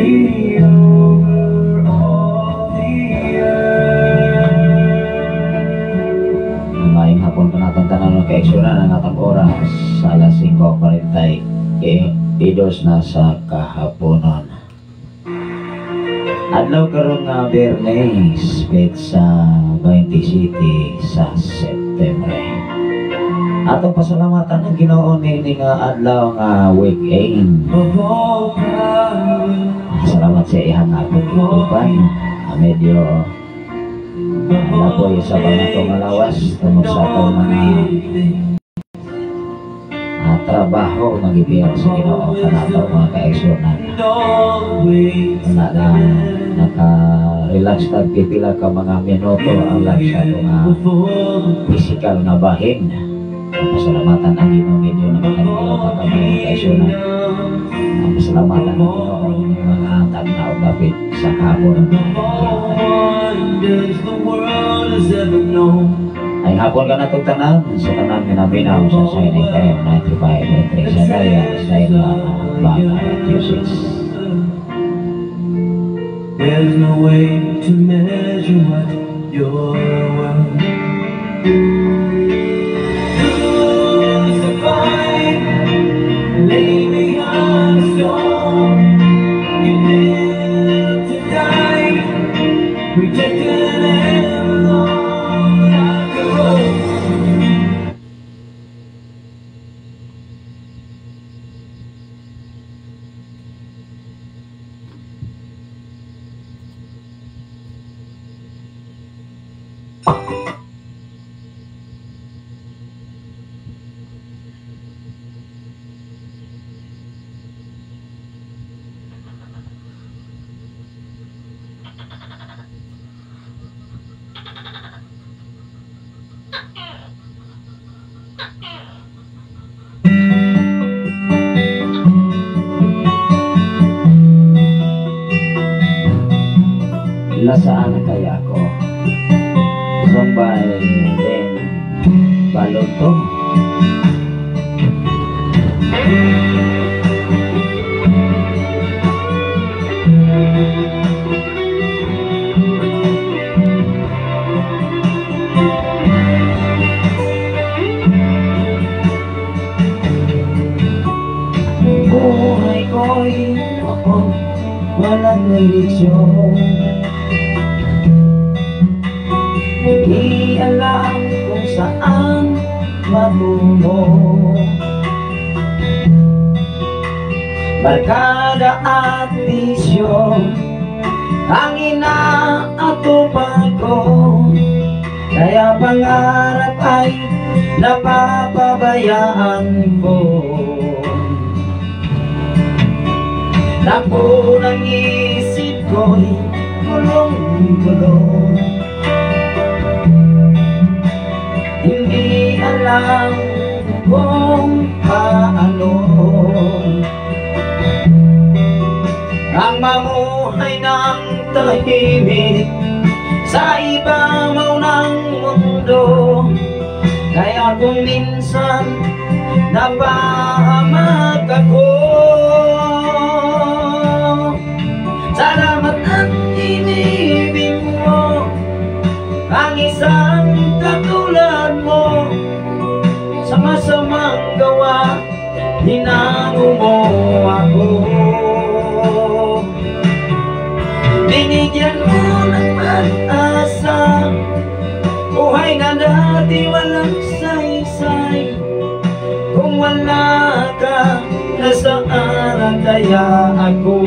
over all the earth. Ngayong hapon pa natin tanan ng kaeksyonan ng atang oras sa alas 5:40 idos na sa kahaponon. Adlaw karon nga Bernes, petsa 27 sa September. Atong pasalamatan ang Ginoo nini nga adlaw nga weekend. Salamat sa ihang atong kupay. Medyo napoy sa pangatong alawas tungod sa atong mga trabaho magibiyang sa Ginoo kanataw mga kaeksyonan. Naka-relax tag pipila ka mga minuto ang lang sa itong physical na bahin. Pasalamatan ang Ginoo medyo na makalimutan ka mga kaeksyonan. Pasalamatan ang Ginoo ng mga tagnaw dapit sa hapon. Ay hapon ka na itong tanan sa tanan minaminaw sa Shining FM 95.3 sa Daya sa Baga Tuesdays. There's no way to measure what you're worth. Lose the fight, lay behind the storm. You live to die, rejected and alone like a rose. Lasaan kaya ko song by Den Balonto. Buhay ko'y walang direksyon. Di alam kung saan matungo. Barkada at bisyo ang inaatupag ko, kaya pangarap ay napapabayaan ko. Takbo ng isip ko'y gulong-gulong. Hindi alam kung paano ang mamuhay ng tahimik sa ibabaw ng mundo. Kaya kung minsan napahamak ako, salamat at inibig mo ang isang katulad mo. Sa masamang gawa, hinango mo ako. Binigyan mo ng pag-asa, buhay na dati walang saysay. Kung wala ka, nasaan kaya ako?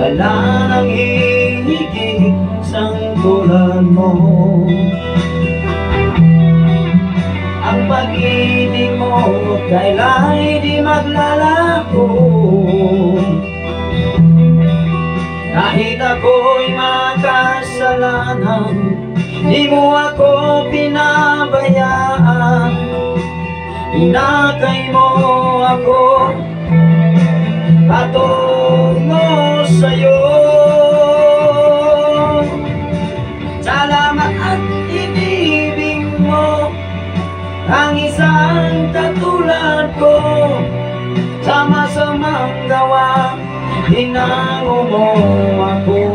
Wala nang hihigit sang tulad mo. Ang pag-ibig mo kaila'y di maglalako. Kahit ako'y makasalanan, di mo ako pinabayaan. Inakay mo ako patungo sa'yo. Salamat at inibig mo ang isang katulad ko. Sa masamang gawa, hinango mo ako.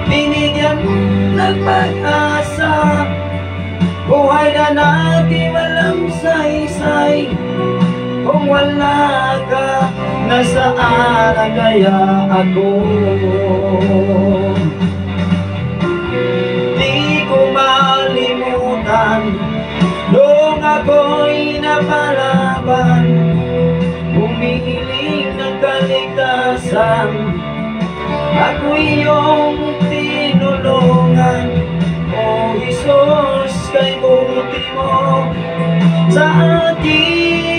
Binigyan mo ng pag-asa, buhay na natin walang saysay. Kung wala ka, nasaan na kaya ako? Di ko malimutan nung ako'y napalaban, humihiling ng kaligtasan. Ako iyong tinulungan, O Jesus, kay buti mo sa akin.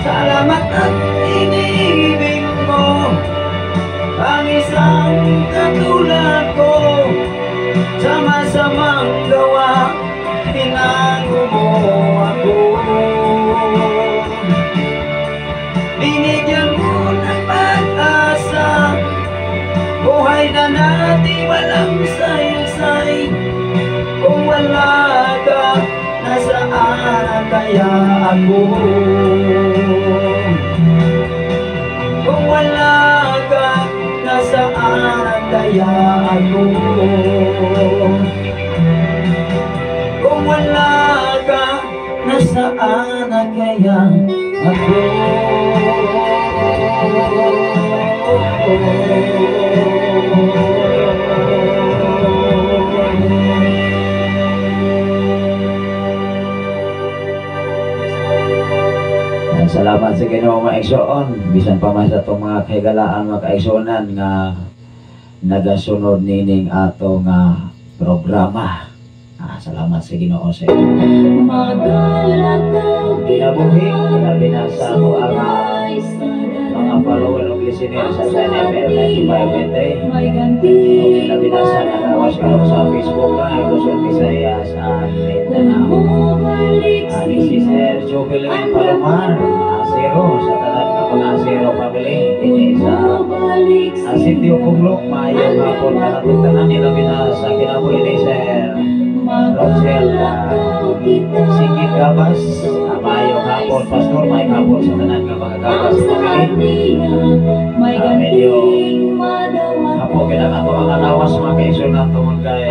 Salamat at inibig mo ang isang katulad ko. Sa masamang gawa, hinango mo ako. Binigyan mo ng pag-asa, buhay na natin walang saysay. Kung wala ka, nasaan kaya ako? Kung wala ka, nasaan kaya ako? Kung wala ka, nasaan kaya ako? Salamat sa Ginoo mga kaigsoon, bisan pa man sa itong mga kahigalaan mga kaigsoonan nga nagasunod nining atong programa. Salamat sa Ginoo sa inyo. Kinabuhi, kinabinasa mo ang mga follower ng listener sa SNFM 95.3. Kinabinasa na nawas ka sa Facebook Luzon, Visayas, Mindanao. Ni Sister Jubilin Palomar, Asiro, sa tanan ka pang Asiro family, ini sa sitio Punglok, mayong hapon na natutanan nila binasa, kinabuhi ni Sir Rosel, Sigit Gabas, mayong hapon, Pastor, mayong hapon sa tanan ka mga Gabas family. Medyo hapon kinakato ang anawas mga kaisyon na tungkol kay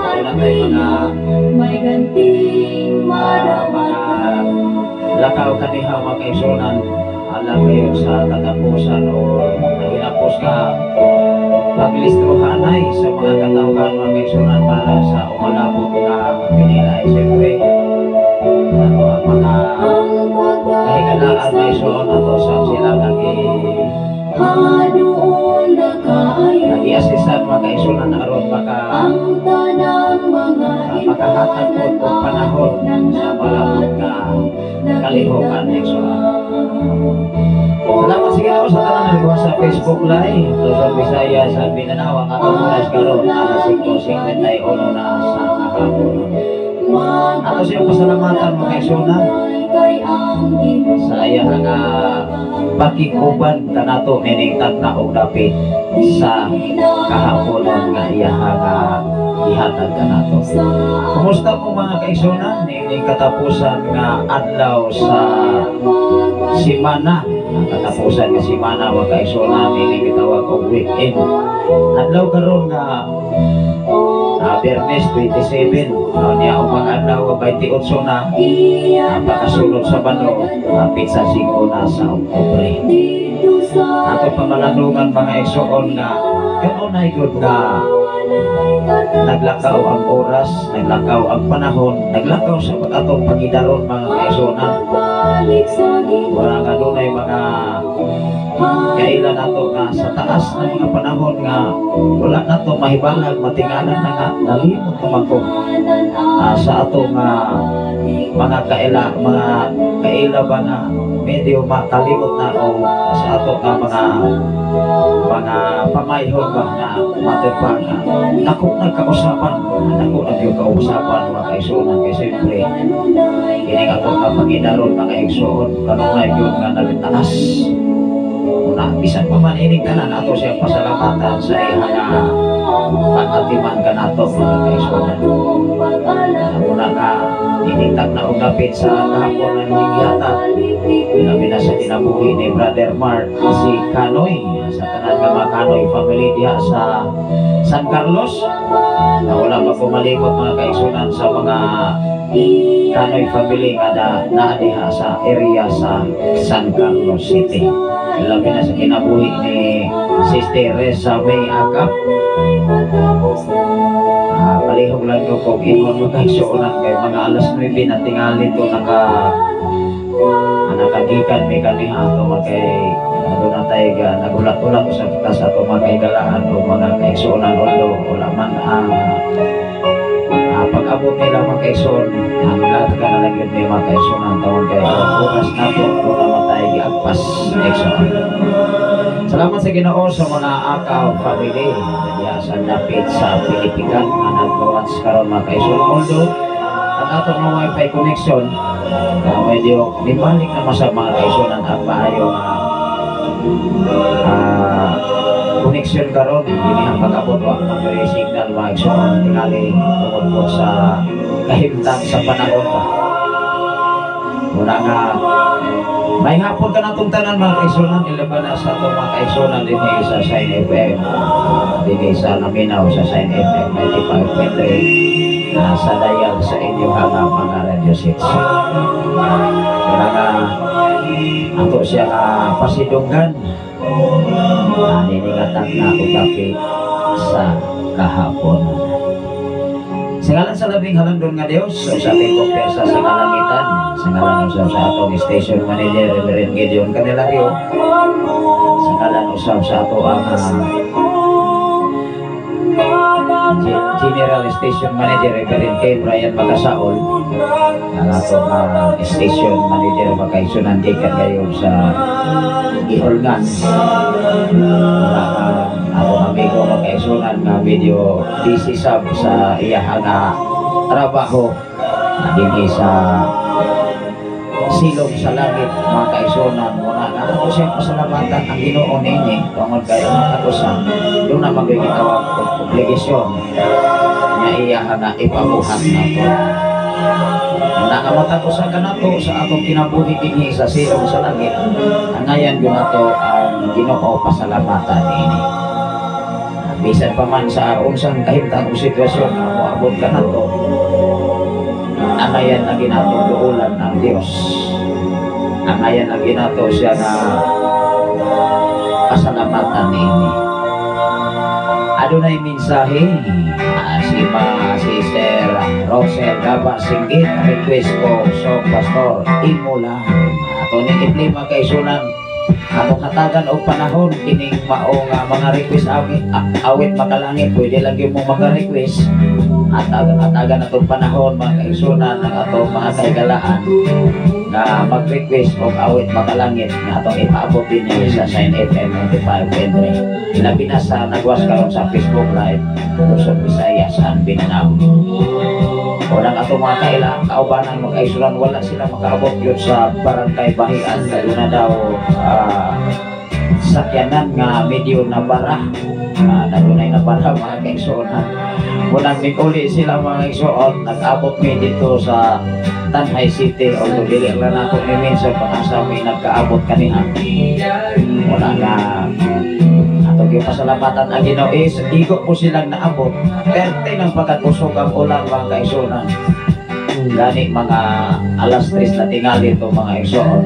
wala tayo mga lakaw kaniha mga kaigsunan. Alam kayo sa katapusan o naginapos ka paglistruhanay sa mga katauhan mga kaigsunan para sa umalabot na pinilay. Siyempre ato ang mga kahigalaan na isuon ato sa sila nag-i-assistan mga kaigsunan na aron makahatag po o panahon sa malabot na kalihokan kaigsunan. Salamat sa Ginoo sa tanan nagawa sa Facebook Live, Luzon, Visayas, sa Mindanao. Ang atong oras karon alas 5:51 na sa hapon. Ato sa iyong pasalamatan mga kaigsunan sa iyang pakikuban kanato nining tagnaong dapit sa kahaponon nga iyang ihatag kanato. Kumusta po mga kaigsunan nining katapusan nga adlaw sa simana? Ang katapusan nga simana mga kaigsunan nining gitawag og weekend. Adlaw karon nga Biyernes 27, niya ang mga adlaw 28 na pagkasunod sa Bano, hapit sa 5 na sa Oktubre. Ato pamalanungan mga igsoon nga kanunay gud nga naglakaw ang oras, naglakaw ang panahon, naglakaw sa atong pagidaron mga igsoon. Wala nga dunay mga Kailan nato nga sa taas ng mga panahon nga wala nato mahibalag matingalan na nga nalimot naman ko sa ato nga mga kaila ba nga medyo makalimot na o sa ato nga mga pamayhon ba na materpa nga ako nagkausapan ako nagkausapan mga kaisunan kay siyempre kining ato nga paginaron mga igsoon kanong na yun nga nagtaas una bisan pa man ining tanan ato siya pasalamatan sa iya nga pagkatiman ka nato mga kaisunan muna nga initag na ugapit sa kahapon ng higyata ilabi na sa kinabuhi ni Brother Mark si Kanoy sa tanan nga mga Kanoy family diha sa San Carlos na wala pa pumalimot mga kaisunan sa mga Kanoy family nga na diha sa area sa San Carlos City ilabi na sa kinabuhi ni Sister Reza May Agap palihog lang ko kung ingon mo kaisunan kay mga alas 9 na tingali to nakagikan may kaniha to magkay doon na tayo nagulat-ulat ko sa tas ato mga kaigalaan o mga kaisunan although wala man ang pag-abot nila mga kaison ang lahat ka na lang yun may mga kaisunan tawag kay oras na po kung naman tayo giagpas kaisunan. Salamat sa Ginoo sa mga Akaw family diya sa napit sa Pilipigan na nag-launch karon mga kaison although ang atong mga wifi connection medyo limbalik naman sa mga kaisunan ang maayong connection karon hindi ang pag-abot wa ng signal mga kaisunan tingali tungod po sa kahimtang sa panahon pa muna nga may hapon ka natong tanan mga kaisunan ilaban na sa itong mga kaisunan din sa Shine FM din sa Naminaw sa Shine FM 95.3 sa dial sa inyo hanga mga radio sets kaya nga ato siya pasidunggan niningatan na ugapit sa kahapon sa ngalan sa labing halangdon nga Diyos sa ating kumpiyansa sa kalangitan sa ngalan usab sa atong station manager Reverend Gideon Candelario sa ngalan usab sa ato ang General Station Manager Reverend K. Brian Magasaol ang atong station manager makaisunan dikan kayo sa Ihulgan atong amigo makaisunan nga video busy sab sa iyang trabaho dinhi sa silong sa langit mga kaisunan muna na ako siya pasalamatan ang Ginoo ninyi tungod kayo mga kakusan doon na magigitawag obligasyon niya iyahan na ipabuhat na to muna nga matakusan ka na to sa atong kinabuhi dinhi sa silong sa langit ang ngayon yun na to ang Ginoo pasalamatan ini bisan pa man sa unsang kahimtang sitwasyon na moabot ka na to ang ngayon na ginatululan ng Diyos ang ngayon na ginato siya na pasalamatan ini adunay mensahe si Sister Rosel Gaba Singgit request ko so Pastor Imula ato ni iplima kaisunan ato katagan o panahon kining mao nga mga request awit makalangit pwede lang yung mga request at atagan atong panahon mga kaisunan ng atong mga kaigalaan na mag-request o awit makalangit na atong ipaabot din niya sa Shine FM 95.3 ilabi na sa nagwas karon sa Facebook Live Luzon, Visayas and Mindanao unang atong mga kailang kaubanan mga kaisunan wala sila makaabot yun sa barangay Bahian lalo na daw sakyanan nga medyo nabara nagunay nabara mga kaisunan unang nikuli sila mga kaisunan nag-abot mi dito sa Tanhay City although dili lang nato ni minsan pangasa may nagkaabot kaniha wala nga atong yung pasalamatan ang Ginoo is igo po silang naabot perte ng pagkakusog ang ulang mga kaisunan gani mga alas 3 na tingali ito mga kaisunan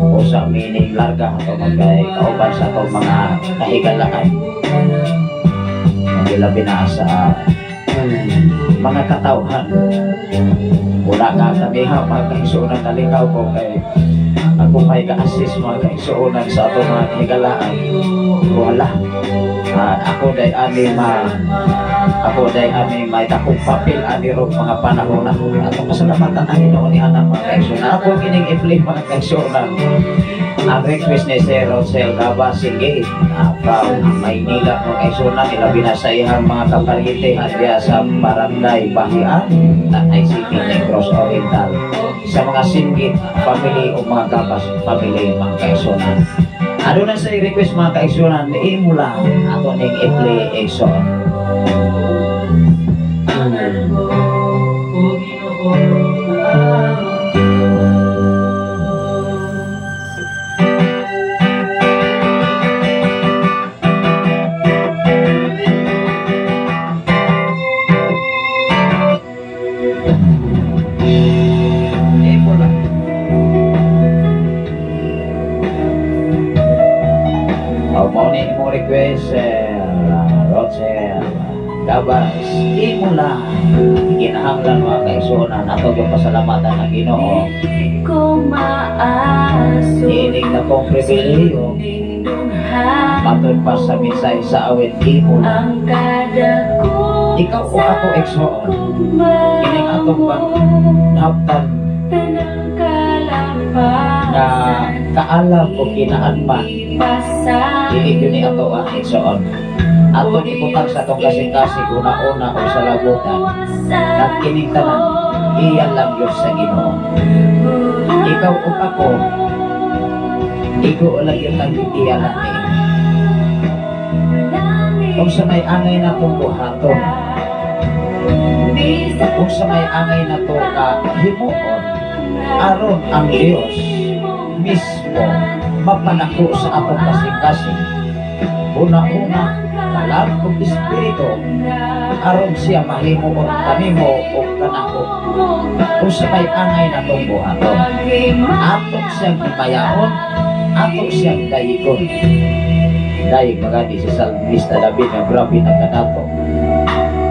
o sa mining larga ito magkay kauban sa itong mga kahigalaan hindi labi na sa mga katawhan wala nga kami ha mga kaisunan nalikaw ko kay ang Ako may ka-assist mga kaigsuonan sa ato mga higalaan. Wala. Ako day ani may takong papel ani ro mga panahon na ato pasalamatan ang Ginoo ni anak mga kaigsuonan. Ako kining i-play mga kaigsuonan. Ang request ni Sir Rosel Gaba, sige, from Maynila mga kaigsuonan, ilabi na sa ihang mga kaparite adya sa Barangay Bahian na City Negros Oriental. Sa mga Singgit family o mga Gabas family mga kaigsuonan. Ano na sa i-request mga kaigsuonan, imo lang ato ning i-play igsoon. Request Rosel Gabas, imo lang kinahanglan mga kaigsuonan ato yung pasalamatan ng Ginoo. Hiling na kong pribileyo patod pa sa misay sa awit imo lang. Ikaw o ako igsuon kining atong panghaptan na kaalam o kinaanman dili yun ni ato ang igsoon. Ato ibutang sa itong kasing-kasing una-una o sa labutan at kining tanan iyan lang yun sa Ginoo. Ikaw o ako igo lang yun ang iyan lang eh. Kung sa may angay na itong buhaton, kung sa may angay na ito himuon, aron ang Diyos mismo mapanako sa atong kasing-kasing. Una-una, kalag kong Espiritu, aron siya mahimuon kanimo o kanako. Kung sa may angay na itong buhaton, atong siyang imayaon, atong siyang dayigon. Dayig magani si Salmista David na grabe na kanato.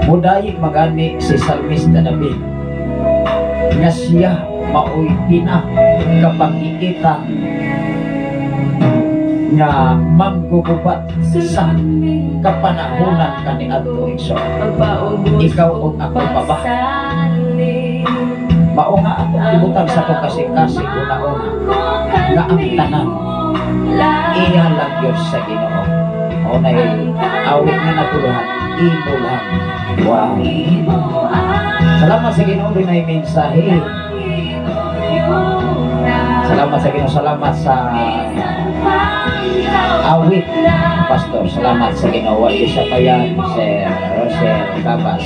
Mudayig magani si Salmista David nga siya maoy kapag-ikita nga manggugubat sa kapanahunan kaniadto igsoon. Ikaw o ako pa ba? Mao nga atong ibutang sa itong kasing-kasing una-una nga ang tanan iya lang Diyos sa Ginoo. O na awit na natuluhan, imo lang. Wow. Salamat sa Ginoo rin ay mensahe. Salamat sa Ginoo, salamat sa awit, Pastor. Salamat sa Ginoo. Wali siya pa yan, Sir Rosel Gabas.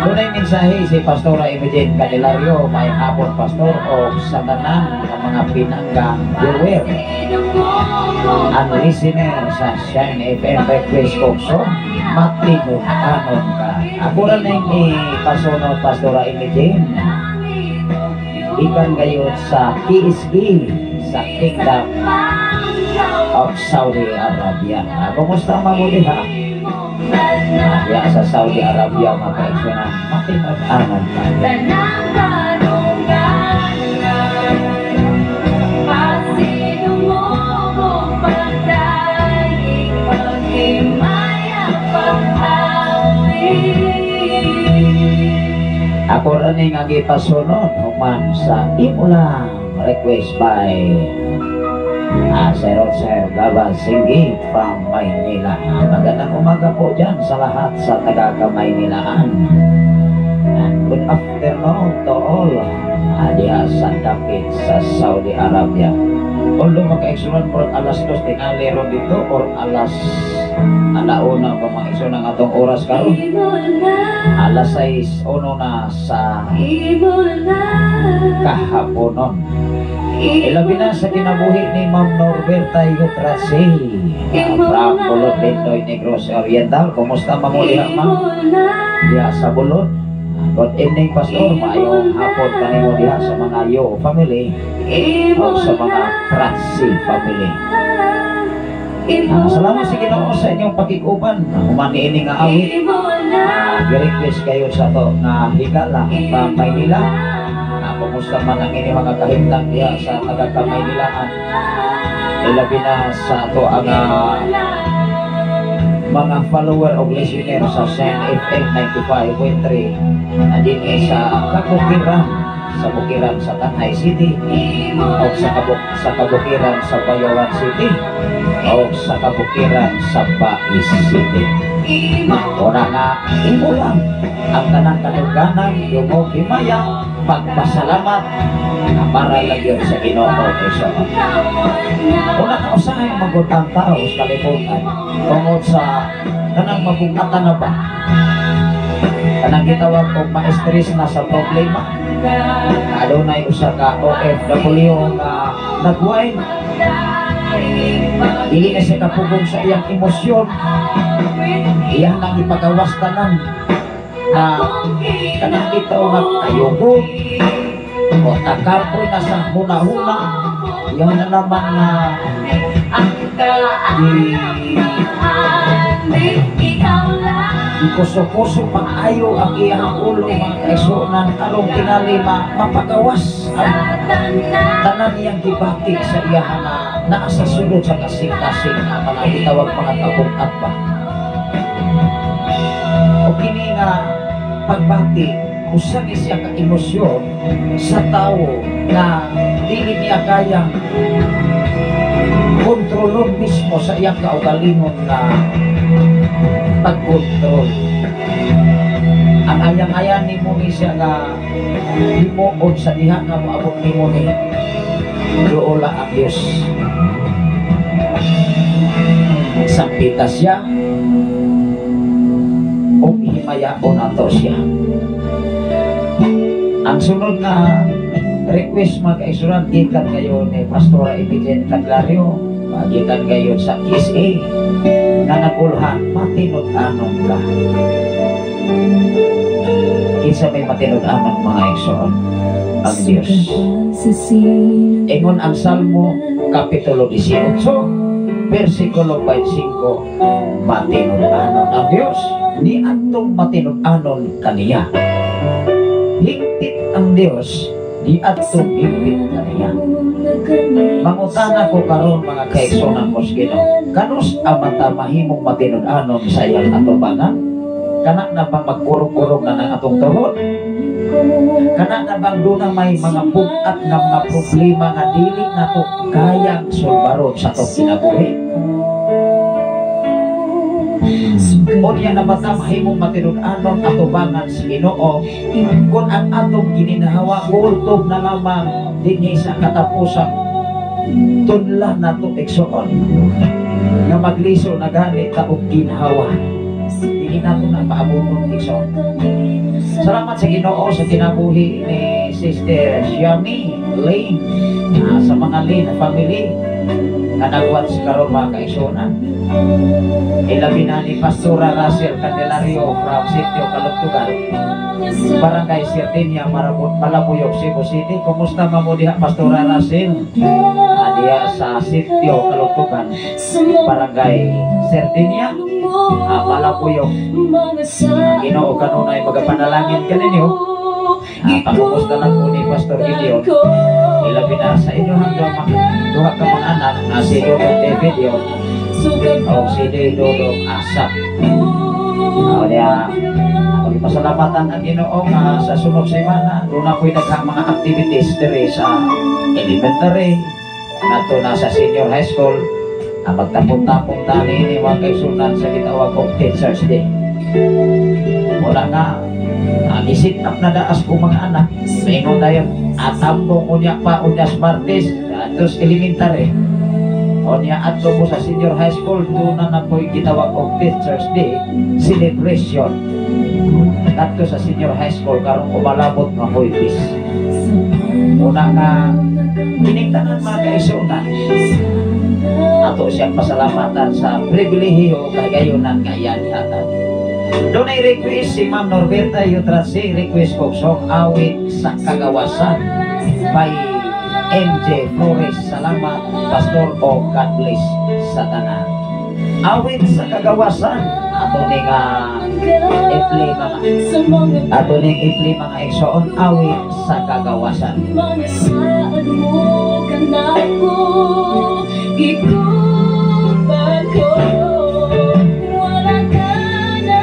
Doon ay mensahe si Pastora Imogene Candelario, may hapon Pastor o sa tanan ng mga pinanggang viewer ang listener sa Shine FM Request Coxon, matinod anon ka. Ako rin ang ipasunod Pastora Imogene ikan gayon sa KSB sa Kingdom of Saudi Arabia. Kumusta ang mamuli ha? Ya sa Saudi Arabia mga kaigsuonan, matinag-anan ka. Ako rin ang ipasunod human sa imo lang request by Sir Rosel Gabas Singgit from Maynila. Magandang umaga po dyan sa lahat sa taga-Maynilaan. And good afternoon to all diya sa Dakit sa Saudi Arabia. Although maka-exunan por alas 2 tingali ron dito or alas alauna pa mga iso ng atong oras karon. Alas 6 ono na sa kahaponon. Ilabi na sa kinabuhi ni Ma'am Norberta Yutrasi from Bulod Bendoy Negros Oriental. Kumusta mamuli Ma'am? Diya sa Bulod. Good evening Pastor, maayong hapon kanimo diha sa mga Yo family o sa mga Trasi family. Salamat sa Ginoo sa inyong pakikuban. Humani ini nga awit. Gi-request kayo sa to nga higala pa Maynila. kumusta man ang inyong mga kahimtang diya sa taga-kamay nilaan. Ilabi na sa ato ang mga follower o listener sa Sen FM 95.3 na din sa Bukiran sa Tanay City o sa Kabukiran sa Bayawan City o sa Kabukiran sa Bais City. Una nga, imo lang ang tanang kanuganan, yung himaya, pagpasalamat na para lang yun sa Ginoo Kristo. Una ka usahay magutang tao sa kalibutan tungod sa kanang mabugatan na ba, kanang gitawag o ma-stress na sa problema. Adunay usa ka OFW na nagway, dili na siya kapugong sa iyang emosyon, iyang nang ipagawas tanan na kanang bitaw nga ayugo o takapoy na sa huna-huna, iyang na naman na ikuso-kuso pang-ayo ang iyang ulo mga kaisunan arong tingali mapagawas ang tanan iyang gibati sa iyang naa sa sulod sa kasing-kasing na mga itawag mga kabungat ba. O kini nga pagbati usa ni siya ka emosyon sa tao na dili niya kayang kontrolon mismo sa iyang kaugalingon na pagkontrol. Ang ayang-ayan ni mo ni siya nga himuod sa diha nga maabot ni mo ni Loola ang Diyos. Sampita siya o himayaon ato siya. Ang sunod na request mga kaisuran, gikan kayo ni Pastora Eugene Taglario, gikan kayo sa Kiss A na nagulhan, matinod-anon ka. Kinsa may matinod-anon mga kaisuran? Ang Diyos. Ingon ang Salmo Kapitulo 18 versikulo 25, matinod-anon ang Diyos, ni atong matinod-anon kaniya. Higpit ang Diyos, di atong higpit kaniya. Mangutana ko karon mga kaigsunan ko sa Ginoo, kanus amata mahimong matinod-anon sa iyang atubangan? Kana na bang magkurog-kurog na ng atong tuhod? Kana na bang doon na may mga bugat nga mga problema nga dili na to kayang sulbaron sa atong kinabuhi? O niya na bata mahimong matinod-anon atubangan sa Ginoo kung ang atong gininahawa kultob na lamang dinhi sa katapusang tunla na to eksoon nga magliso na gani ta og ginhawa dili na to na maabunon eksoon. Salamat sa Ginoo sa kinabuhi ni Sister Yami Lane sa mga Lane family na nagwats karon mga kaigsunan. Ilabi na ni Pastora Russell Candelario from Sitio Kalugtugan, Barangay Sirtinia, Marabot, Malabuyog, Cebu City. Kumusta mo diha Pastora Russell? Diha sa Sitio Kalugtugan, Barangay Sirtinia, Malabuyog. Ginoo kanunay magapanalangin kaninyo. Pakumusta lang po ni Pastor Gideon. Ilabi na sa inyo hanggang duha ka mga anak na si Dodong David yun o si Dodong Asap. Kaya ako pasalamatan ang Ginoo sa sunod semana doon ako'y naghang mga activities diri sa elementary nato na sa senior high school na magtapong-tapong tani ni mga kaisunan sa gitawag of Teachers Day. Wala nga isit up na daas ko mga anak maingon tayo atambong unya pa unyas Martes atos elementary unya atlo po sa senior high school doon na po'y gitawag of Teachers Day celebration ato sa senior high school karong kumalabot nga Huwebes. Una nga kinigtanan mga kaisunan ato siyang pasalamatan sa pribilehiyo kagayonan nga iyan hatan. Doon ay request si Ma'am Norberta Yutrasi, request ko song awit sa kagawasan by MJ Flores. Salamat Pastor o God bless sa tanan. awit sa kagawasan ato ni nga i-play mga igsoon awit sa kagawasan. Mga saan mo ka na ko, ikupan ko, wala ka na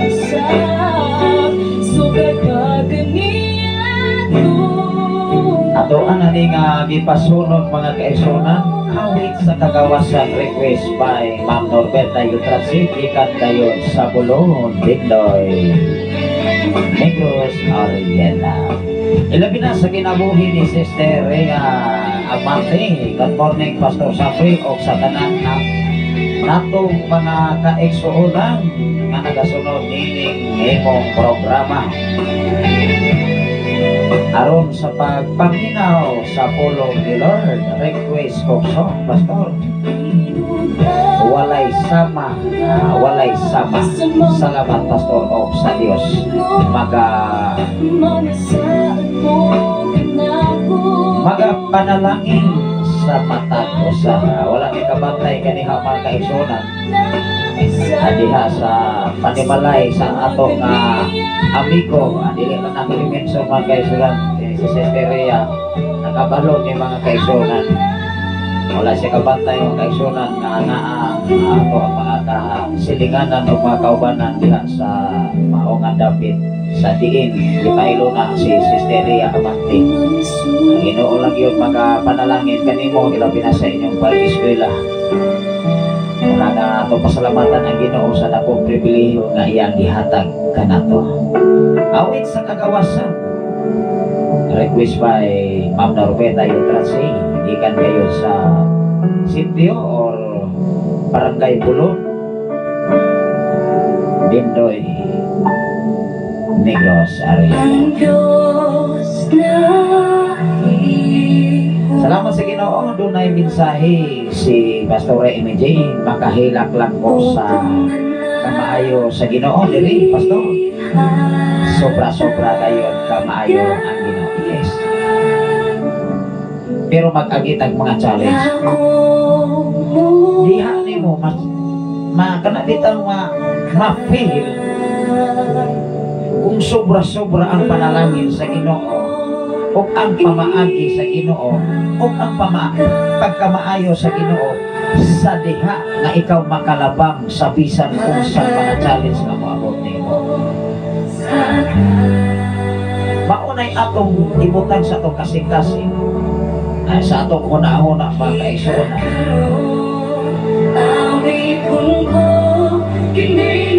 usap, sugat ka ganiyan ko. Ato ana ni nga gipasunod mga kaigsuonan awit sa kagawasan request by Ma'am Norberta Yutrasi ikan dayon sa Bulon Bindoy Negros Oriental. Ilabi na sa kinabuhi ni Sister Rhea Amante. Good morning Pastor Safri o sa tanan na natong mga kaigsuonan nga nagasunod nining imong programa aron sa pagpaminaw sa pulong ni Lord. Request ko song Pastor walay sama salamat Pastor o sa Dios panalangin sa matag usa wala ni kabantay kaniha mga kaigsuonan adiha sa panimalay sa ato nga amigo dili na nakimenso mga kaigsuonan si Sister Rhea nakabalo ni mga kaigsuonan wala siya kabantay mga kaigsuonan nga naa ato ang mga silinganan o mga kaubanan diha sa maong dapit sa diin ipahilo na si Sister Rhea Amante. Ang Ginoo lang yun panalangin kanimo ilabi na sa inyong pag-eskwela. Wala na ito pasalamatan ang Ginoo sa dakong pribilehiyo nga iyang gihatag kanato. Awit sa kagawasan request by Ma'am Norberta Yutrasi ikan kayo sa sitio or barangay Bulon Bindoy Negros Oriental. Salamat sa Ginoo. Doon ay mensahe si Pastor MJ. Makahilak lang ko sa kamaayo sa Ginoo dili Pastor. Sobra-sobra kayo kamaayo ang Ginoo. Yes. Pero mag-agit ang mga challenge. Diha nimo kana bitang ma-feel kung sobra-sobra ang panalangin sa Ginoo o ang pamaagi sa Ginoo o ang pagkamaayo sa Ginoo sa diha nga ikaw makalabang sa bisan kung sa mga challenge nga moabot nimo. Maunay atong ibutang sa atong kasing-kasing sa atong huna-huna mga kaigsuonan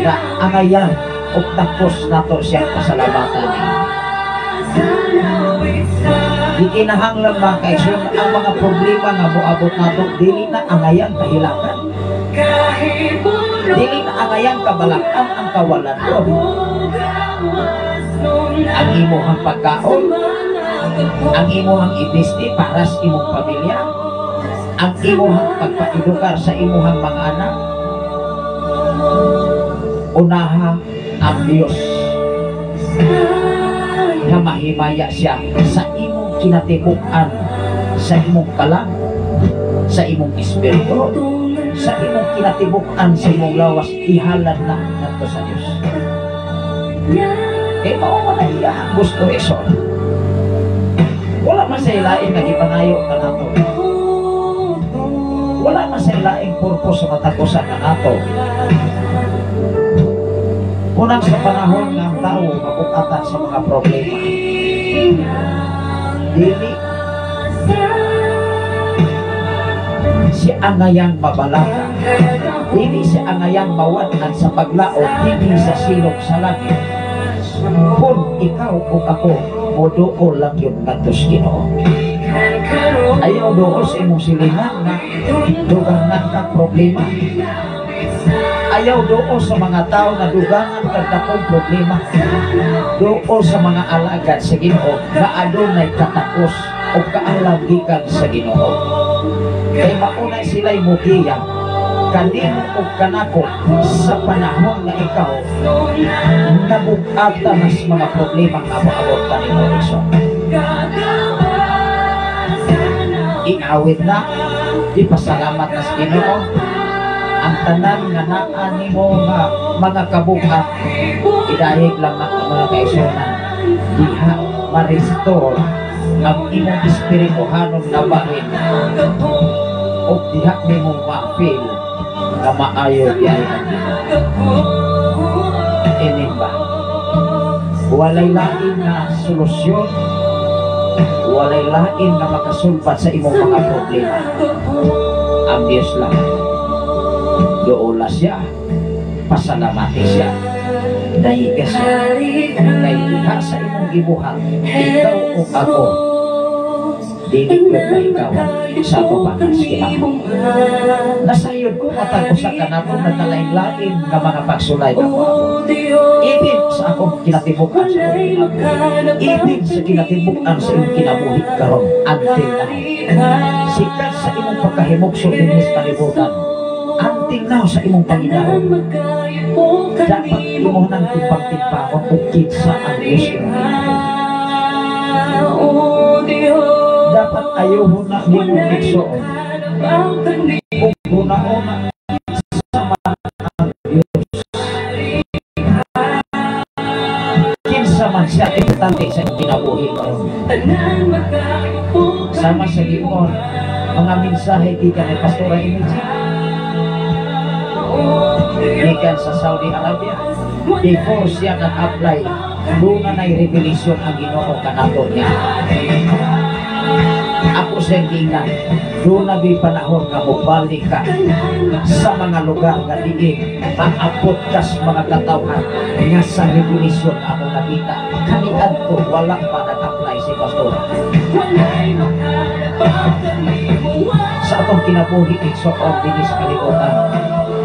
na angayan o tapos nato siyang pasalamatan. Di kinahanglan mga kaigsuonan ang mga problema nga moabot nato dili na angayan kahilakan, dili na angayan kabalakan ang kawalan ang imuhang pagkaon, ang imuhang ibiste para sa imong pamilya, ang imuhang pagpaedukar sa imuhang mga anak. Unaha ang Dios na mahimaya siya sa imong kinatibukan, sa imong kalang, sa imong espiritu, sa imong kinatibukan, sa imong lawas, ihalad na nato sa Dios. Eh mao man ay iyang gusto ison. Wala man sa ilaing nagipanayo ka nato. Wala man sa ilaing purpose sa matagusan ka nato. Unang sa panahon ng tao mabukatan sa mga problema. Dili si angayang mabalaka, dili si angayang mawatan sa paglaot, dili sa silog sa langit. Kung ikaw o ako moduol lang yung katos Ginoo. Ayaw doon sa imong silingan na dugangan ka problema. Ayaw doon sa mga tao na dugangan kagdakong problema. Doon sa mga alagad sa Ginoo na adunay katapos o kaalam gikan sa Ginoo. Kay maunay sila'y mugiyang kanino o kanako sa panahon na ikaw nabukata mas mga problema nga maabot ka ni Morrison. Iawit na, ipasalamat na sa Ginoo, ang tanan nga naa nimo nga mga kabuhat idahig lang na mga kaigsunan diha ma-restore ang imong espirituhanong labahin o diha nimo ma-feel na maayo diay ang Ginoo. Ining ba? Walay lain na solusyon, walay lain na makasulbat sa imong mga problema. Ang Diyos lang. Doola siya, pasalamati siya, dahiga siya, kay diha sa imong gibuhat, ikaw o ako, dinig ko na ikaw sa papanas kinako. Nasayod ko matag usa ka nato nagkalain-lain nga mga pagsulay na ko. Ibig sa akong kinatibukan sa akong kinabuhi. Ibig sa kinatibukan sa iyong kinabuhi karon until now. Sikat sa imong pagkahimugso dinis kalibutan. Until now sa imong Panginoon. Dapat imo nang timbang-timbang o kinsa ang Diyos dapat ayaw mo na nimo igsoon. Kung una-una sama ang Diyos. Kinsa man siya importante sa kinabuhi ko. Sama sa Ginoo mga mensahe gikan ni Pastora Image. Gikan sa Saudi Arabia. Before siya nag-apply, doon na revelation ang Ginoo kanato niya. Ako sa tingnan, doon na di panahon nga mubalik ka sa mga lugar nga diin maabot ka sa mga katawhan nga sa revelation ako nakita. Kaniad ko, wala pa nag-apply si Pastor. Sa atong kinabuhi, igsoon din sa kalibutan.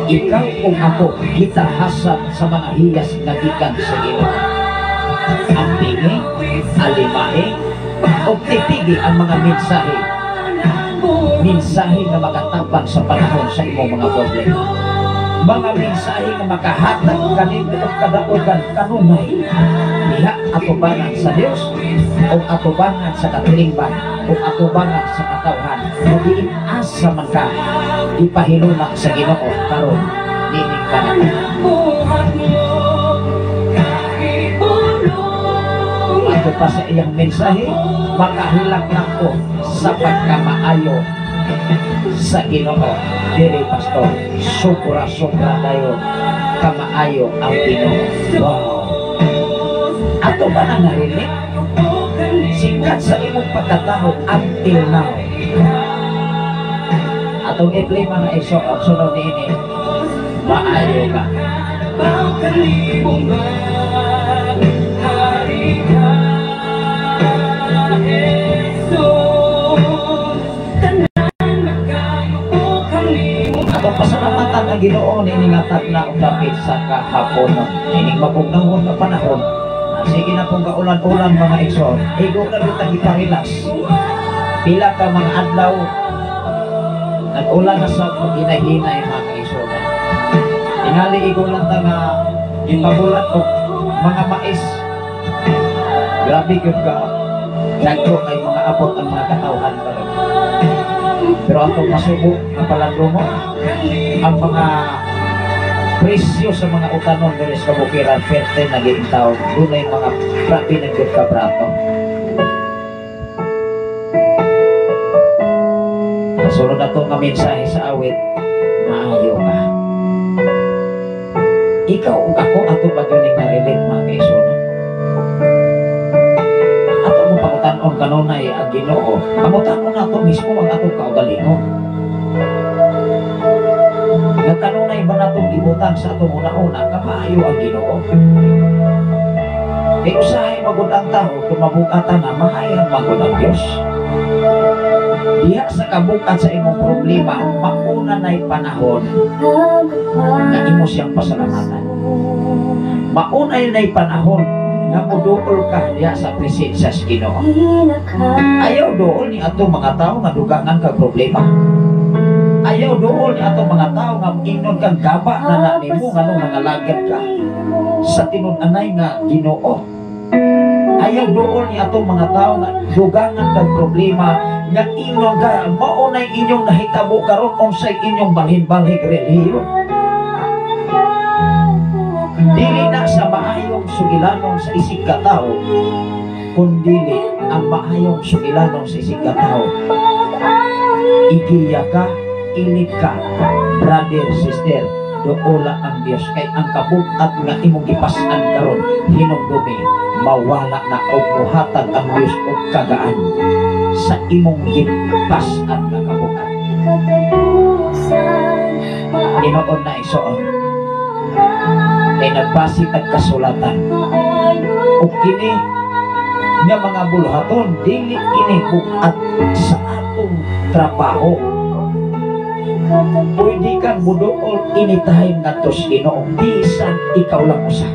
Ikaw kung ako, kita hasad sa mga hiyas na gikan sa Ginoo. Ang tingi, alimahe, o titigi ang mga mensahe. Mensahe na makatapag sa panahon sa imong mga problema. Mga mensahe na makahatag kanin o kadaugan kanunay. Diha atubangan sa Dios o atubangan sa katilingban o atubangan sa katawhan. O diin asa man ka ipahiluna sa Ginoo karon dining panahon. Ato pa sa iyang mensahe, makahilak lang ko sa pagkamaayo sa Ginoo. Dili Pastor, sobra-sobra tayo kamaayo ang Ginoo. Wow! Ato ba na narinig? Sikat sa imong pagkatao until now. Atong i-play mga iso ang sunod ini, maayo ka. Atong pasalamatan ang Ginoo iningatag na og dapit sa kahapon ining mabugnahon nga panahon. Sige na pong kaulan-ulan mga igsoon. Igo na rin tagi-parilas. Pila ka mga adlaw nag-ulan na sa hinahinay mga igsoon. Tingali igo lang ta nga ipabulat o mga mais. Grabe yun ka. Nagro kay mga abot ang mga katawhan ka rin. Pero atong masubo ang palandro mo, ang mga presyo sa mga utanon dili sa kabukiran, perte naging tao. Doon na yung mga prapi ng good kabrato. Nasunod na ito nga mensahe sa awit, maayo ka. Ikaw o ako, ato ba yun yung narinig mga kaisunan? Ato mo pangutanon kanunay ang Ginoo. Pangutanon na ito mismo ang atong kaugalingon. Nagkanunay ba na itong ibutan sa itong una-una, kamaayo ang Ginoo? E usahay magod ang tao, kung mabukatan na, mahayang magod ang Diyos. Diha sa kabukat sa imong problema, mauna na'y panahon na imo siyang pasalamatan. Mauna na'y panahon na muduol ka diha sa presensya sa Ginoo. Ayaw dool ni ato mga tao nga dugangan kag problema. Ayaw doon ni atong mga tao nga ingnon kang gaba na nanimo nga nung nangalagad ka sa tinun-anay nga Ginoo. Ayaw doon ni atong mga tao nga dugangan kang problema nga ingon ka maunay inyong nahitabo karon unsay inyong balhin-balhig relihiyon. Dili na sa maayong sugilanon sa isig ka tao, kundili ang maayong sugilanon sa isig ka tao. Igiya ka, ilig ka, brother, sister, doola ang Dios kay ang kabugat nga imong gipas-an karon hinumdumi mawala na og muhatag ang Dios og kagaan sa imong gipas-an nga kabugat. Inoon na igsoon kay nagbasi kag kasulatan ug kini nga mga buluhaton dili kini buhat sa atong trabaho. Pwede kang budool anytime nga tos Ginoo bisan ikaw lang usa.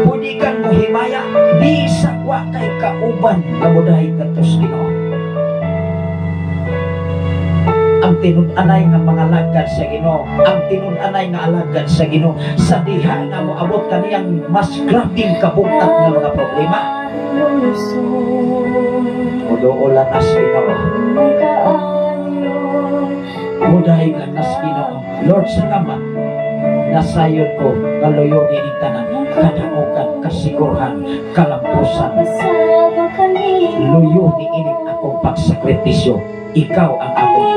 Pwede kang muhimaya bisan wa kay kauban nga mudahay ka tos Ginoo. Ang tinud-anay nga mga alagad sa Ginoo, ang tinud-anay nga alagad sa Ginoo sa diha nga moabot kaniyang mas grabing kabutat nga mga problema. Mudool lang as Ginoo. Mudahay ka nas Ginoo. Lord, salamat nasayod ko kaluyo ni tanan kadaogan kasiguran kalampusan luyo ni ining akong pagsakripisyo. Ikaw ang akong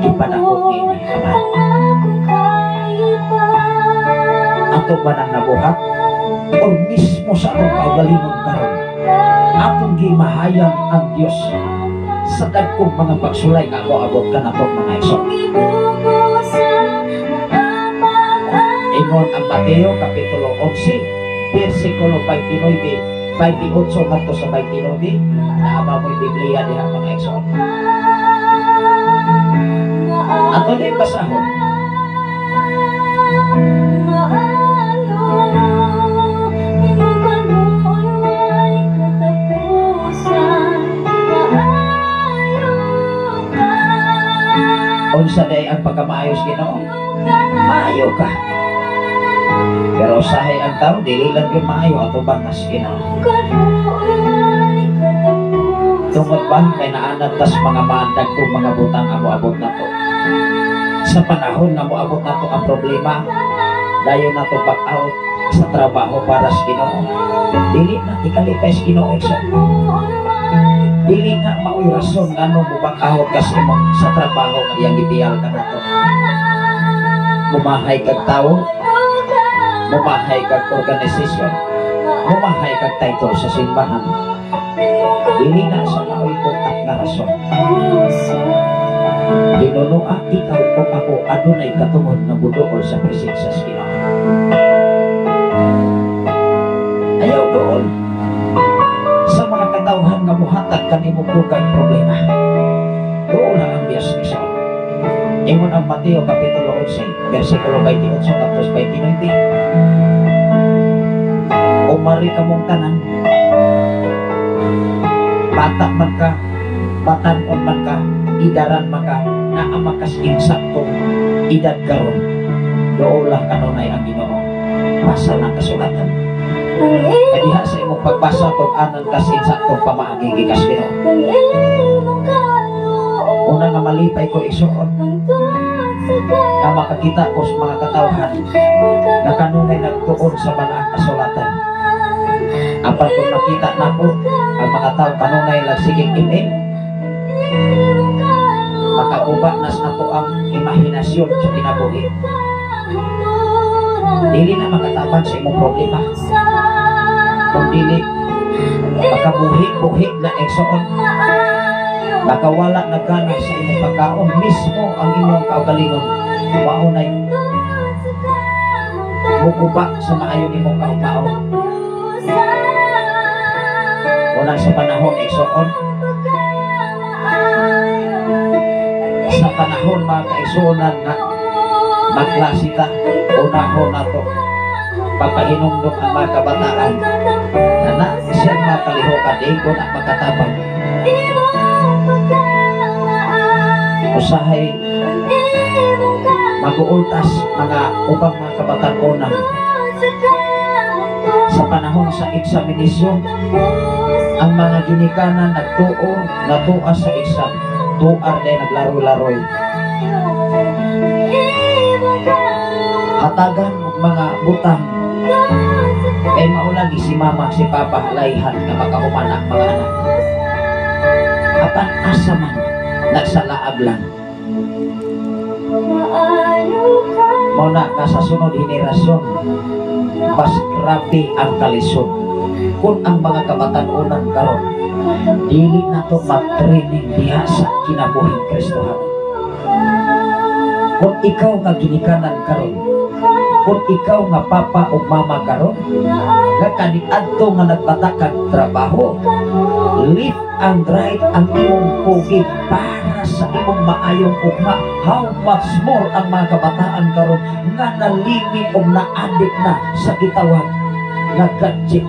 ipanakot ni Ama. Ato ba nang nabuhat o mismo sa atong kaugalingon karon atong gimahayang ang Dios sa dagkong mga pagsulay nga abot ka na itong mga iso. Ingon ang Mateo Kapitulo 11 versikulo 29 28 ngadto sa 29 na aba mo'y Biblia diha mga iso. Ato din basahon unsa day ang pagkamaayos Ginoo? Maayo ka. Pero usahay ang tao dili lang yung maayo ato bangas Ginoo. Tungod ba kay naanad tas mga maandag kong mga butang amo-abot na to. Sa panahon nga moabot na to ang problema, dayon na to back out sa trabaho para sa Ginoo. Dili na ikalipay sa Ginoo iso. Dili na maoy rason nga nung mubakahot kasi mo sa trabaho kayang gibiyal ka na to. Mumahay kag tao, mumahay kag organisasyon, mumahay kag title sa simbahan. Dili na sa maoy butak nga rason. Dinunua ikaw o ako adunay katungod na budool sa presensya sa Ginoo. Ayaw doon sa mga katawhan nga muhatag kanimo kay problema. Doon lang ang Dios ni Son. Ingon ang Mateo Kapitulo 11 versikulo 28 tapos 29. Umari ka mong tanan, bata man ka, batanon man ka, idaran man ka, na ang makas insaktong edad karon. Doon lang kanunay ang Ginoo. Basa ng kasulatan. Kadiha sa imong pagbasa kung anang kasin sa itong pamaagi gikas Ginoo. Una nga malipay ko isuon na makakita ko sa mga katawhan na kanunay nagtuon sa balaang kasulatan. Apan kung makita na ko ang mga tao kanunay nagsiging email, makaguba nas na to ang imahinasyon sa kinabuhi. Dili na makatabang sa imong problema. Kung dili makabuhi-buhi na igsoon, makawala na gana sa imong pagkaon mismo ang imong kaugalingon. Maunay mukuba sa maayon imong kaumaon. Una sa panahon igsoon, sa panahon mga kaisunan na magklasita, unahon na to pagpahinumdum ang mga kabataan na na siyang makalihokan din ko na makatabang usahay mag-uultas mga upang mga kabataan unang Sa panahon sa eksaminasyon, ang mga ginikanan nagtuo, natuwa sa exam, tuar na naglaro-laroy. Hatagan og mga butang, kay maulagi si mama, si papa, layhan na makahumanak mga anak. Apan asa man, nagsalaag lang. Muna ka sa sunod henerasyon, mas grabe ang kalisod. Kung ang mga kabatanunan karon, dili na to mag-training diha sa kinabuhing Kristohan. Kung ikaw nga ginikanan karon, kung ikaw nga papa o mama karon, nga kaniadto nga nagpatakag trabaho, live and right ang imong pogi para sa imong maayong ugma. How much more ang mga kabataan karon nga nalimit o naadik na sa gitawag nga gadget.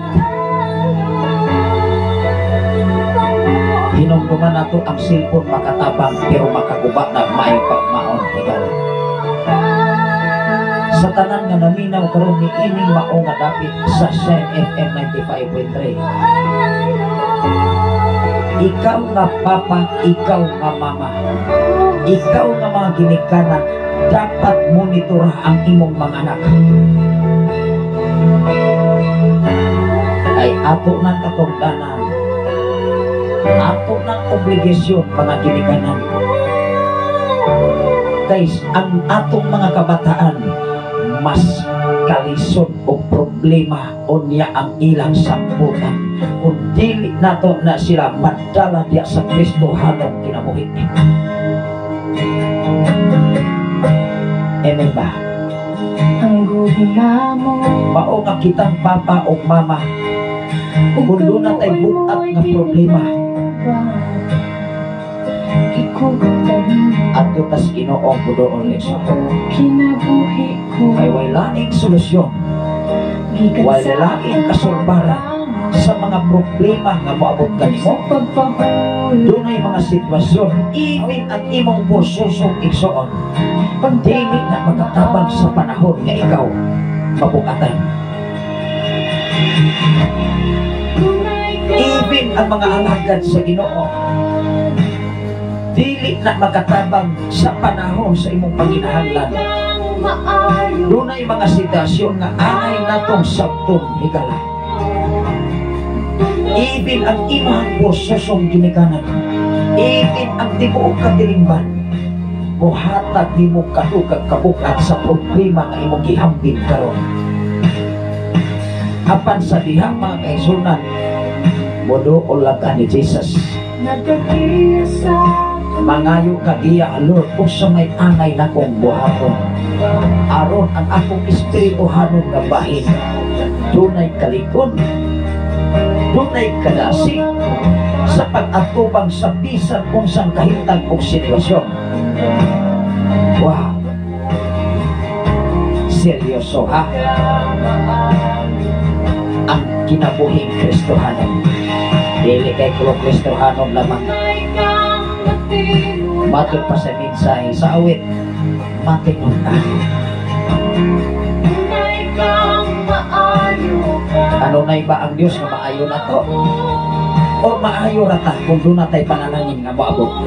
Hinumduman nato ang cellphone makatabang pero makaguba na maayong pagmaon. Sa tanan nga naminaw karon ni ining mao nga dapit sa Shine FM 95.3. Ikaw nga papa, ikaw nga mama, ikaw nga mga ginikanan, dapat monitor ang imong mga anak. Ay ato nang katungdanan, ato nang obligasyon mga ginikanan. Guys, ang atong mga kabataan mas kalisod o problema o niya ang ilang sambutan kung dili nato na sila madala diya sa Kristohanong kinabuhi. Amen ba? Ang gugma mo, Mao nga kitang papa o mama, kung doon na tayo butat nga problema at tutas Ginoong budoon leksyon, kinabuhi ko, ay walaing solusyon, walaing kasulbaran sa mga problema nga moabot kanimo. Doon ay mga sitwasyon, even ang imong porsusong igsoon, dili na magkatabang sa panahon nga ikaw mabukatan. Even ang mga alagad sa Ginoo, dili na magkatabang sa panahon sa imong panginahanglan. Doon ay mga sitwasyon nga anay natong sabtong higala. Even ang imong porsusong ginikanan, even ang tibuok katilingban, buhatag ni mo kadugag kabukag sa problema nga imong gihambing karon. Apan sa diha mga kaisunan, moduol lang ka ni Jesus. Mangayo ka diya, Lord, kung sa may angay na kong buhaton, aron ang akong espirituhanon nga bahin, dunay kalikon, dunay kadasig, sa pag-atubang sa bisan kung saan kahintag o sitwasyon. Wow! Seryoso ha? Ang kinabuhing Kristohanon, dili kay Kristohanon lamang. Matod pa sa mensahe sa awit, matingon ka. Ano na ba ang Diyos nga maayo na to? O maayo na ta kung doon na tayo panalangin nga maabot?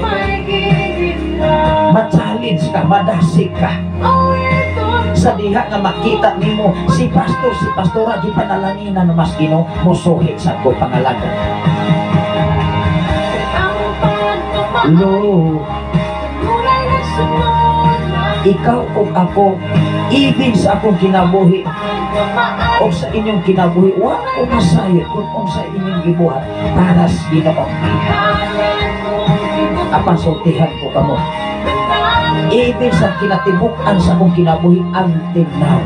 Ma-challenge ka, madasig ka. Sa diha nga makita nimo si pastor, si pastora, di panalanginan na mas Ginoo musuhit sa ko pangalaga. Lord, ikaw o ako, even sa akong kinabuhi o sa inyong kinabuhi, wa ko masayot kung sa inyong gibuhat para sa Ginoo. Apan sultihan ko kamo, even sa kinatibuk-an sa akong kinabuhi until now,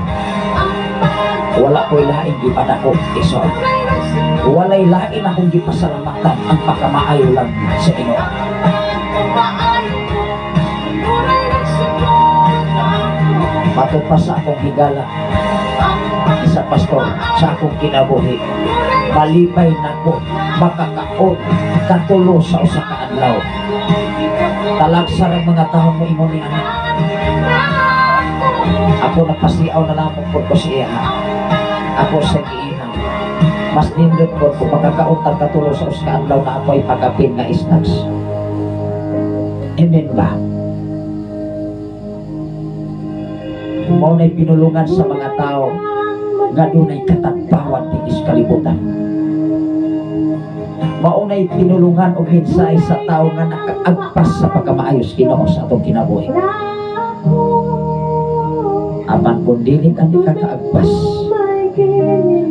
wala ko'y laing gipadako iso. Walay lain akong gipasalamatan ang pagkamaayo lang sa Ginoo. Patod pa sa akong higala, isa pastor, sa akong kinabuhi, malipay na ko, makakaon, katulo sa usa ka adlaw. Talagsa rin mga taon mo imo ni anak. Ako nagpasiaw na lang po siya. Ako sa giinang, Mas nindot ko kung makakauntan katulo sa uskaadlaw na ako'y pagapin nga snacks. Amen ba? Maunay pinulungan sa mga tao nga dunay katagpawan tigis kalibutan. Maunay pinulungan o minsay sa tao nga nakaagpas sa pagkamaayos Ginoo sa atong kinabuhi. Apan kung dili ka di ka kaagpas,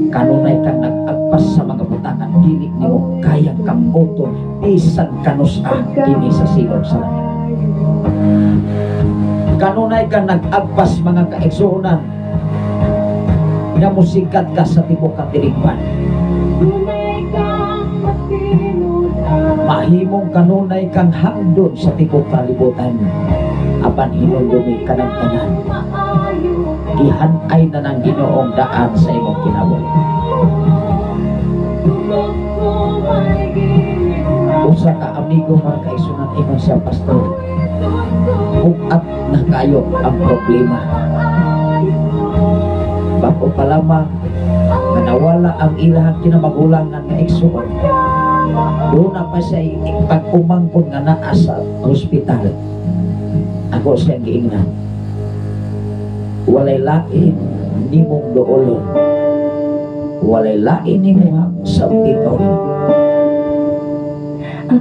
kanunay kang nag-agpas sa mga butangan, dili nimo kayang kambuto bisan kanus ka kini sa silong sa langit. Kanunay kang nag-agpas mga kaigsuonan na musikat ka sa tibok katilingban. Mahimong kanunay kang hangdon sa tibok kalibutan, apan hinulumi ka ng tanan. Gihanay na ng Ginoong daan sa imong kinabuhi. Usa ka amigo mga kaigsuonan, ingon siya, pastor, bukat na kayo ang problema. Bako pa lamang na nawala ang ilang kinamagulangan nga igsuon, doon na pa siya pag-umangkon nga naa sa hospital. Ako siya giingnan, walay lain nimong doolon, walay lain nimong sa titon,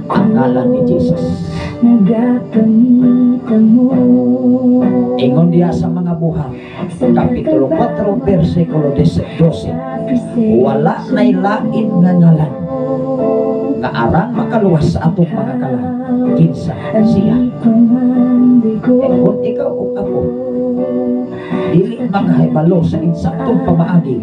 ang ngalan ni Jesus. Ingon diya sa mga buhat, Kapitulo 4, versikulo 12, wala na'y lain nga ngalan nga arang makaluwas sa atong mga kalan kinsa siya. Kung ikaw o ako dili makahibalo sa insaktong pamaagi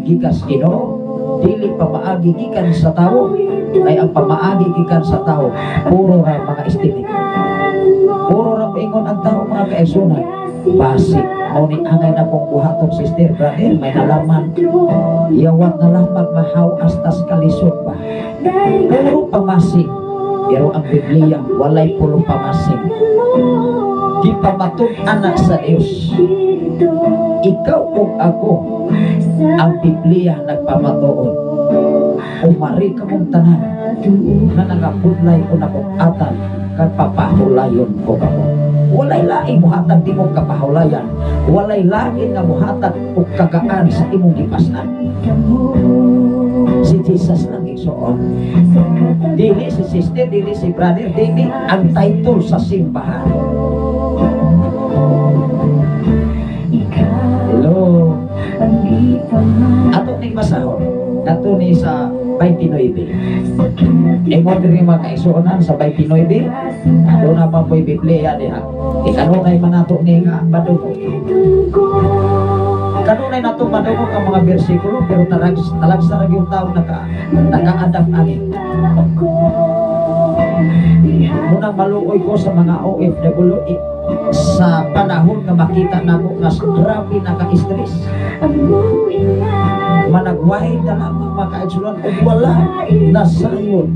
gikas Ginoo, dili pamaagi gikan sa tao, ay ang pamaagi gikan sa tao puro ra mga estimate, puro ra ingon ang tao mga kaigsuonan. Basic mo ni angay na kong buhatong sister, brother, may nalaman iyawat na lang magmahaw astas kalisod ba, puro pamasing. Pero ang Biblia walay puro pamasing, di pamatod anak sa Dios. Ikaw o ako, ang Biblia nagpamatuod. Umari ka mong tanan na nangapudlay ko na kong atan kag papahulayon ko kako. Walay laing muhatag di mong kapahulayan, walay laing nga muhatag o kagaan sa imong gipasnan. Si Jesus lang igsuon, dili si sister, dili si brother, dili ang title sa simbahan. Hello. Ato ning masahon, ato ni sa 29. Ingon diri mga kaigsuonan sa 29, ano naman po'y Biblia diha. Ikanunay man nato ni nga madugog. Kanunay nato madugog ang mga bersikulo, pero talagsa ra yung tao naka-adapt ani. Munang maluoy ko sa mga OFW sa panahon nga makita nako nga grabe naka-stress. Managway na lamang mga kaigsuonan o wala na sayon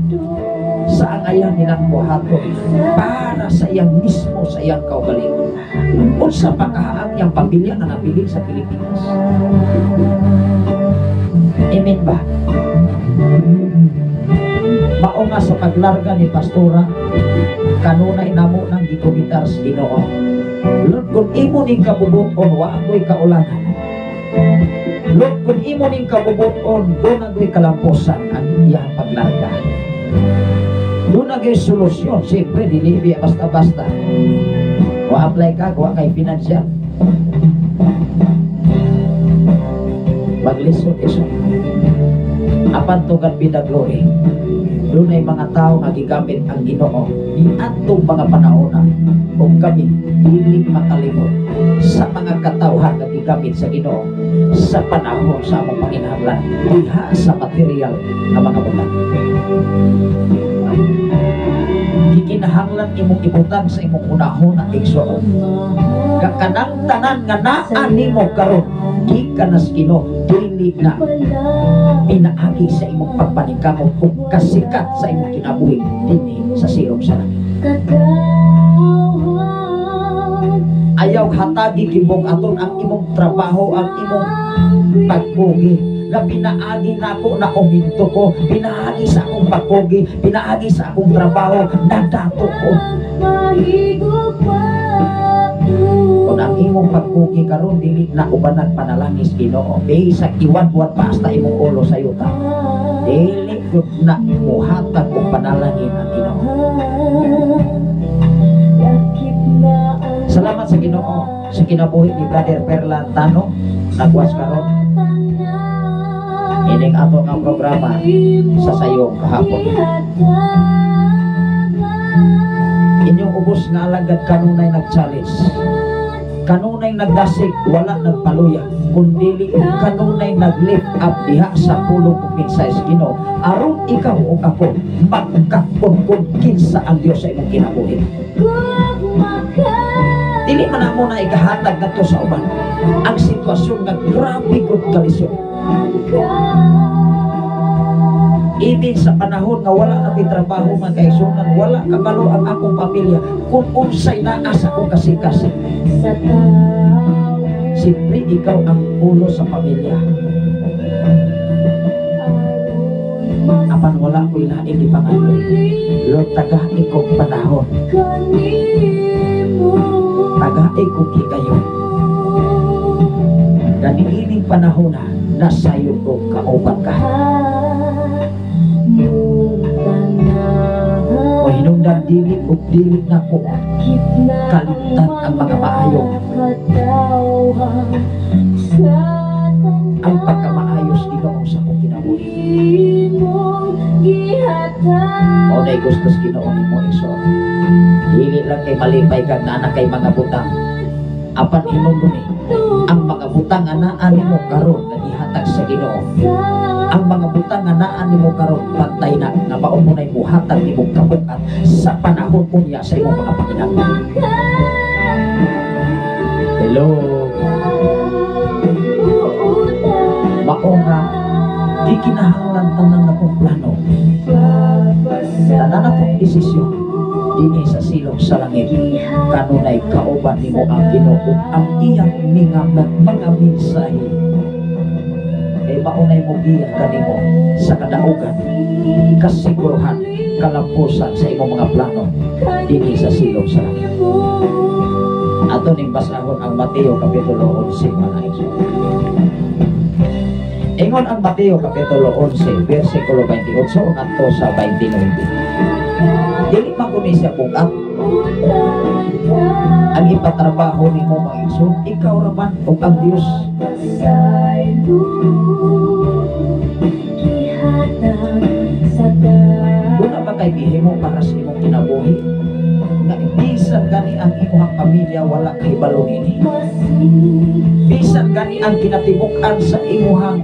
sa angayan nilang buhaton para sa iyang mismo, sa iyang kaugalingon. Unsa pa kahaang iyang pamilya na nabiling sa Pilipinas. Amen ba? Mao nga sa paglarga ni pastora, kanunay namo nang gitugitar sa Ginoo. Lord, kung imo ning kabubuton, wa ako'y kaulangan. Lord, kung imo ning kabubuton, doon ako'y kalamposan ang iyang paglarga. Doon ako'y solusyon. Siyempre, dili biya basta-basta. Wa apply ka, wa kay financial. Maglisod iso. Apan tugan bida glory. Doon ay mga tao nga gigamit ang Ginoo ni atong mga panahona o kami dili makalimot sa mga katawhan nga gigamit sa Ginoo sa panahon sa among panginahanglan diha sa material nga mga butang. Gikinahanglan imong ibutang sa imong unahon at igsuon. Kanang tanan nga naa nimo karon gikan sa Ginoo, dili na pinaagi sa imong pagpaningkamot kung kasikat sa imong kinabuhi dinhi sa silong sa langit. Ayaw hatagi kibog aton ang imong trabaho, ang imong pagpugi, nga pinaagi nako na uminto ko, pinaagi sa akong pagkugi, pinaagi sa akong trabaho, nadato ko. Kung ang imong pagkugi karon dili na ubanag panalangis Ginoo, sa iwan-iwan pa hasta imong ulo sa yuta. Dili gud na muhatag og panalangin ang Ginoo. Salamat sa Ginoo sa kinabuhi ni Brother Perlan Tano, nagwas karon. Ining ato nga programa sa sayong kahapon. Inyong ubos nga alagad kanunay nag-challenge, kanunay nagdasig, wala nagpaluya, kundi kanunay nag-lift up diha sa pulong ug mensahe sa Ginoo. Aron ikaw ug ako magkakon kinsa ang Dios sa imong kinabuhi. Dili man amo na ikahatag nato sa uban ang sitwasyon nga grabe gud kalisod. Even sa panahon nga wala na may trabaho man kaigsunan, wala kabalo ang akong pamilya, kung unsay naa sa akong kasing-kasing. Siyempre ikaw ang ulo sa pamilya. Apan wala ko'y laing ipangaloy, Lord, tagahin kong panahon, tagahin kong kayo. Ganiining panahon na nasayo ko kauban ka. O hinungdan dilit o dilit na ko, kalimtan ang mga maayong. Ang pagkamaayos Ginoo sa kong kinabuhi. O na'y gustos Ginoo ni mo iso. Dili lang kay malipay kag na kay mga butang. Apan hinungdan ang mga butang nga naan mo karon nga ihatag sa Ginoo. Ang mga butang nga naan nimo karon pantay na nga mao mo nay buhatag imong kabugat sa panahon unya sa imong mga panginahanglan. Hello. Mao nga di kinahanglan tanan akong plano, tanan akong desisyon dinhi sa silong sa langit, kanunay kauban nimo ang Ginoo ang iyang mga mensahe. Kay maunay mo giya kanimo sa kadaugan, kasiguruhan, kalampusan sa imong mga plano dinhi sa silong sa langit. Ato ning basahon ang Mateo kapitulo 11 mga igsoon. Ingon ang Mateo kapitulo 11 bersikulo 28 ngadto sa 29. Dili man kuno siya bugat. Ang ipatrabaho nimo mga igsoon, ikaw ra man ug ang Dios. Una ba kay bihimo para sa imong kinabuhi? Nga bisan gani ang imong pamilya wala kay balo nini. Bisan gani ang kinatibuk-an sa imong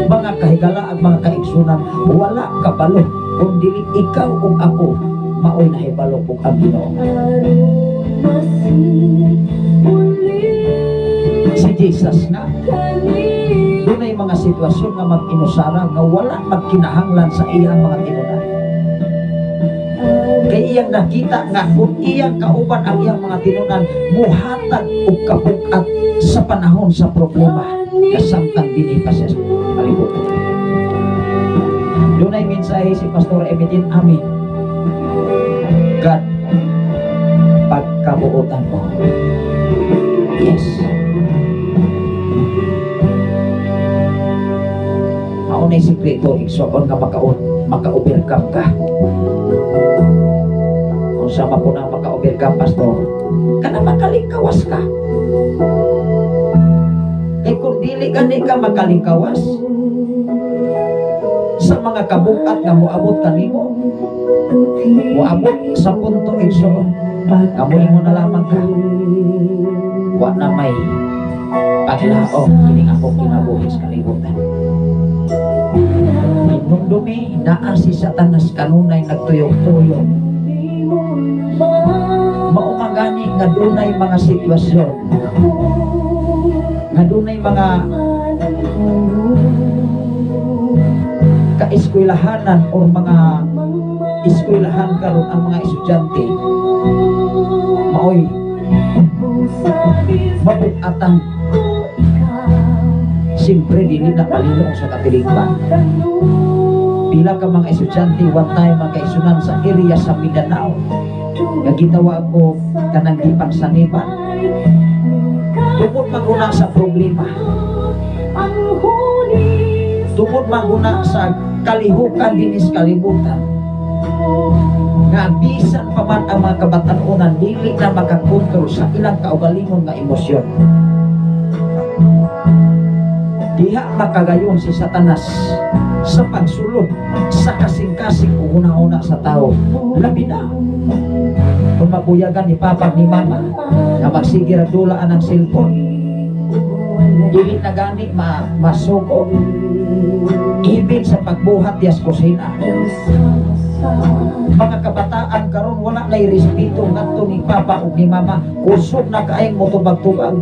mga kahigala ang mga kaigsunan, wala ka balo kundi ikaw ug ako maoy nahibalo ug ang Ginoo. Si Jesus nga dunay mga sitwasyon nga mag-inusara nga wala magkinahanglan sa iyang mga tinunan. Kay iyang nakita nga kung iyang kauban ang iyang mga tinunan, muhatag og kabugat sa panahon sa problema kasamtang dinhi pa sa kalibutan. Dunay mensahe si Pastor Emedin Amin. God, pagkabuotan mo. Yes. Maunay sikreto igsoon nga maka-overcome ka. Kung sama po na maka-overcome, Pastor, kana makalingkawas ka. Eh kung dili gani ka makalingkawas sa mga kabukat nga moabot kanimo, moabot sa punto igsoon nga moingon na lamang ka, wa na may paglaom kining akong kinabuhi sa kalibutan. Nung dumi naa si Satanas kanunay nagtuyok-tuyok, maumagani nga dunay mga sitwasyon, nga dunay mga kaeskwelahanan o mga eskwelahan karon ang mga estudyante maoy mabukatan Siyempre, dili na kalilong sa kapiligban. Pila ka mga estudyante, one time mga kaisunan sa area sa Mindanao. Nga ginawa ko kanang dipang saniban. Tungkol maguna sa problema. Tungkol maguna sa kalihukan dinis kalibutan. Nga bisan pa man ang mga kabatanunan dili na makakontrol sa ilang kaugalingon nga emosyon. Diha makagayon si Satanas sa pagsulod sa kasing-kasing una-una sa tao. Labi na kung mabuyagan ni Papa ni Mama na magsigir dulaan ng cellphone, dili na gani masuko ibig sa pagbuhat yas kusina. Mga kabataan karon wala na respeto ngadto ni Papa ug ni Mama, kusog na kaayong motubag-tubag.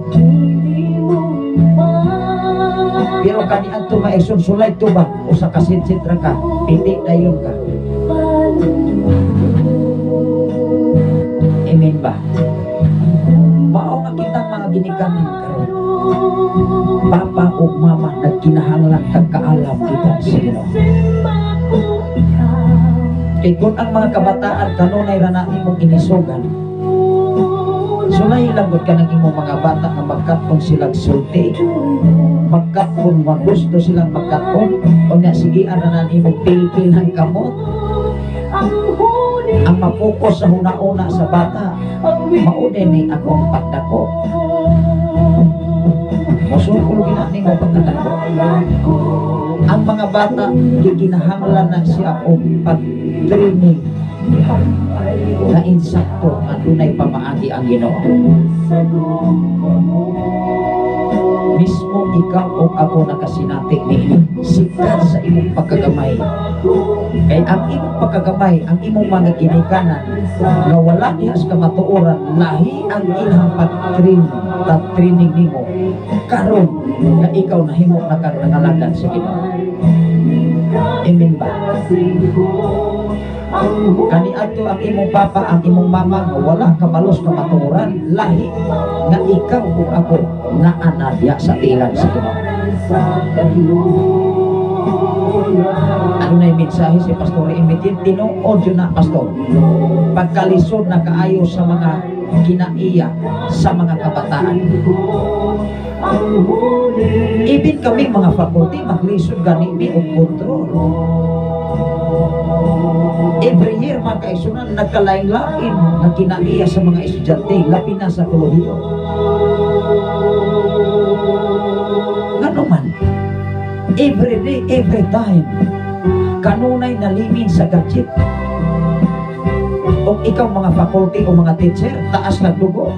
Pero kaniang tumaison sulay tubag o sa kasinsit ra ka, piti dayon ka. Amen ba? Mao nga kitang mga ginikanan karon. Papa o Mama nagkinahanglan kag kaalam kita sa Ginoo. Kay kung ang mga kabataan kanunay ra na imong inisugan, sulay lagot ka ng imong mga bata nga magkatong silang sulti, magkatong magusto silang magkatong, o nga sige aranan imong pilpilhan kamot. Ang mapokus sa huna-una sa bata, maunay ni akong pagdako. Masukul ginaning mo pagdako. Ang mga bata giginahanglan na siya o pag-training na insakto at dunay pamaagi ang Ginoo. Mismo ikaw o ako nakasinati niini sikat sa imong pagkagamay. Kay ang imong pagkagamay, ang imong mga ginikanan na wala nihas kamatuoran, lahi ang ilang pag-training nimo karon na ikaw nahimo na nangalagan sa Ginoo. Amen ba? Kani ato ang imong papa, ang imong mama nga wala kabalos kamatuoran, lahi nga ikaw ug ako naanadya sa tilang sa Ginoo. Ano na yung mensahe si Pastor Emitin? Tinuod yun na, Pastor. Pagkalisod na kaayo sa mga kinaiya sa mga kabataan. Ibig kami mga faculty maglisod ganimi og kontrol. Every year mga kaisunan nagkalain-lain na kinaiya sa mga estudyante, labi na sa kolehiyo. Ngano man, every day, every time, kanunay nalimin sa gadget. O ikaw mga faculty o mga teacher, taas na dugo,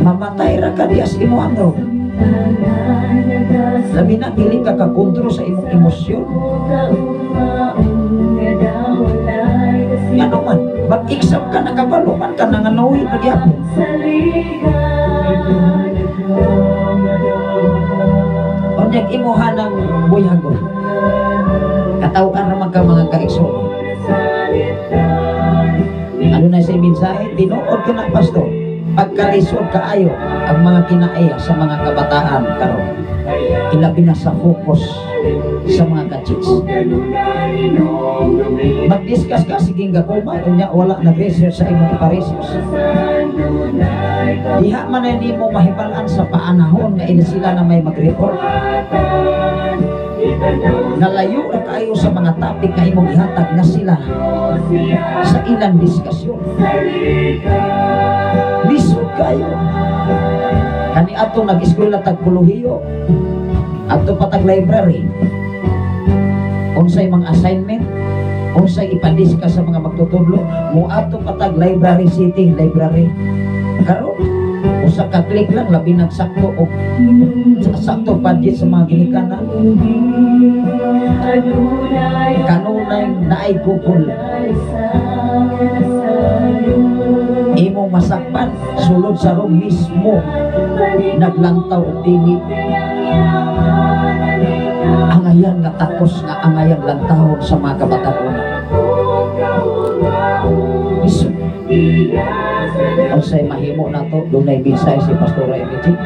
mamatay ra ka dias imo ang ro. Labi na dili ka kakontrol sa imong emosyon. Ano man, mag-exam ka na kabalo, man ka nanganuhin na gyapon. O niyag imuha ng buyagon. Katawaan naman ka mga kaigsoon. Ano na siya mensahe? Tinuod ko na, Pastor. Pagkalisod kaayo ang mga kinaiya sa mga kabataan karon. Ilabi na sa focus sa mga gadgets. Mag-discuss ka, siging gakuma, niya wala nag-research sa imong ipa-research. Diha man na hindi mo mahibalaan sa paanahon na ina sila na may mag-report. Nalayo na kayo sa mga topic na imong ihatag na sila sa ilang diskasyon. Lisod kayo. Kani ato nag-eskwela tagkolohiyo, ato patag library, unsay mga assignment, unsay ipadiskas sa mga magtutudlo, mo ato patag library city, library. Karon usa ka click lang labi nagsakto o sakto budget sa mga ginikanan. Kanunay naay Google. Imong masakpan sulod sa room mismo naglantaw og dili. Angayan nga takos nga angayan lantawon sa mga kabataan. Isip ang say mahimo na to, dunay bisay si Pastor Emitin.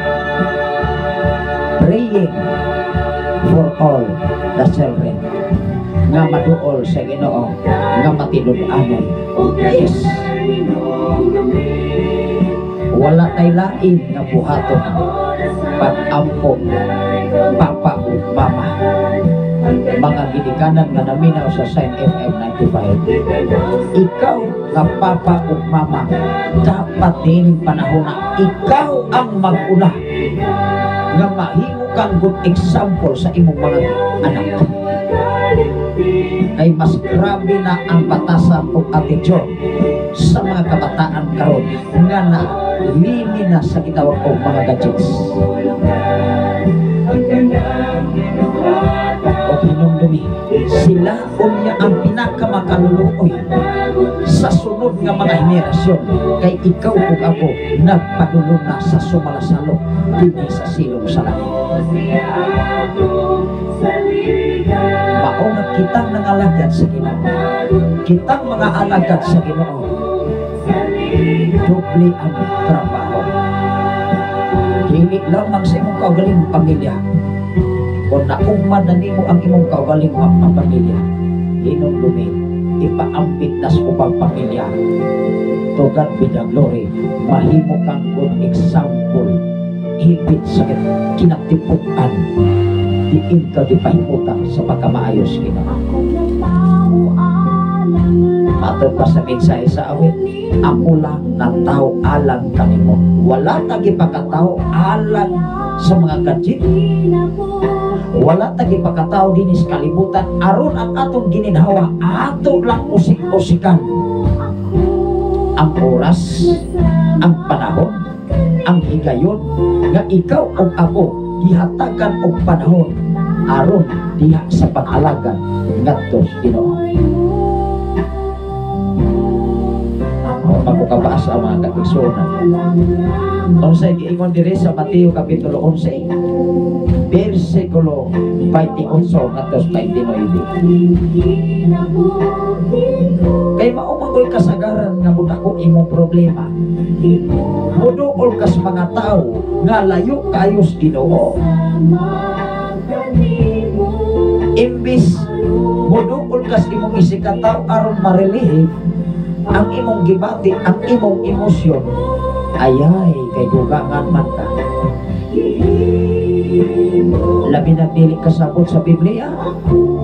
Pray praying for all the children nga maduol sa Ginoo nga matinud-anon. Yes, wala tay lain nga buhaton pag-ampo papa ug mama. Mga ginikanan nga naminaw sa Sign FM 95, ikaw nga papa ug mama, dapat din panahon na ikaw ang mag-una nga mahimo kang good example sa imong mga anak. Kay mas grabe na ang batasan ug attitude sa mga kabataan karon nga na limi na sa gitawag og mga gadgets. O hinumdumi, sila unya ang pinakamakaluluoy sa sunod nga mga henerasyon. Kay ikaw ug ako nagpadulong na sa sumalasalo dinhi sa silong sa langit. Mao nga kitang nangalagad sa Ginoo, kitang mga alagad sa Ginoo, doble ang trabaho. Dili lamang sa imong kaugaling pamilya, kung naumad na nimo ang imong kaugaling mga pamilya, hinumdumi, ipaampit na sa upang pamilya. To God be the glory. Mahimo kang good example, higit sa kinatiputan, diin ka di pahimutan sa pagkamaayos Ginoo. Matod pa sa mensahe sa awit, ako lang na tao alang kanimo. Wala tagi pagkatao alang sa mga gadget. Wala tagi pagkatao din sa kalibutan. Aron ang atong gininhawa, ato lang usik-usikan. Ang oras, ang panahon, ang higayon, nga ikaw o ako gihatagan og panahon aron diha sa pag-alagan ngadto sa Ginoo. Magkabasa ang mga kaigsunan. Unsay giingon diri sa Mateo kapitulo 11, versikulo 28 ngadto sa 29. Kay mao magoy kasagaran nga budako imong problema. Muduol ka sa mga tao nga layo kayo sa Ginoo. Imbis muduol ka sa imong isikataw aron marelieve ang imong gibati, ang imong emosyon, ayay kay dugangan man ka. Labi na dili kasabot sa Biblia,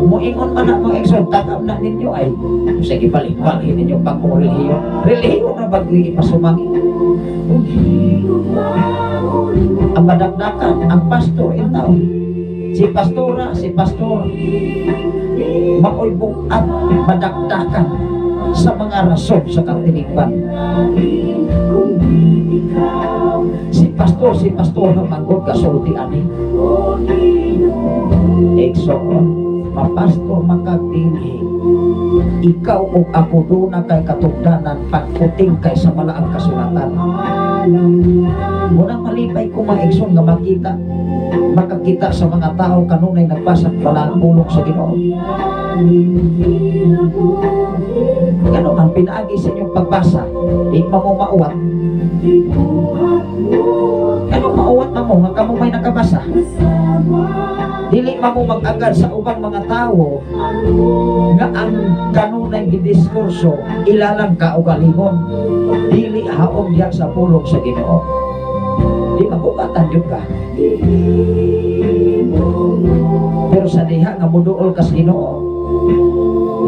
muingon man na mga eksod, tagam na ninyo ay sige balik-balik ninyo pag kung relihiyon. Relihiyon na bagoy ipasumangi. Ang madagdakan, ang pastor itaw, si pastora, si pastor, maoy bukat, madagdakan sa mga rason sa katilipan. Si pastor na manggod kasulti ani. Ekson, mapastor makagdili. Ikaw o ako doon na kay katugdanan pagputing kay sa malaang kasulatan. Munang malipay ko mga ekson nga makakita sa mga tao kanunay nagbasa walang bulong sa Ginoo. Ano ang pinaagi sa inyong pagbasa? Di mo mauwat. Ano mauwat na mo nga kamo may nakabasa? Dili mo mag-agad sa ubang mga tao nga ang kanunay gidiskurso ilalang kaugalingon. Dili haom diyan sa pulong sa Ginoo. Di magubatan yun ka. Pero sa diha nga muduol ka sa Ginoo,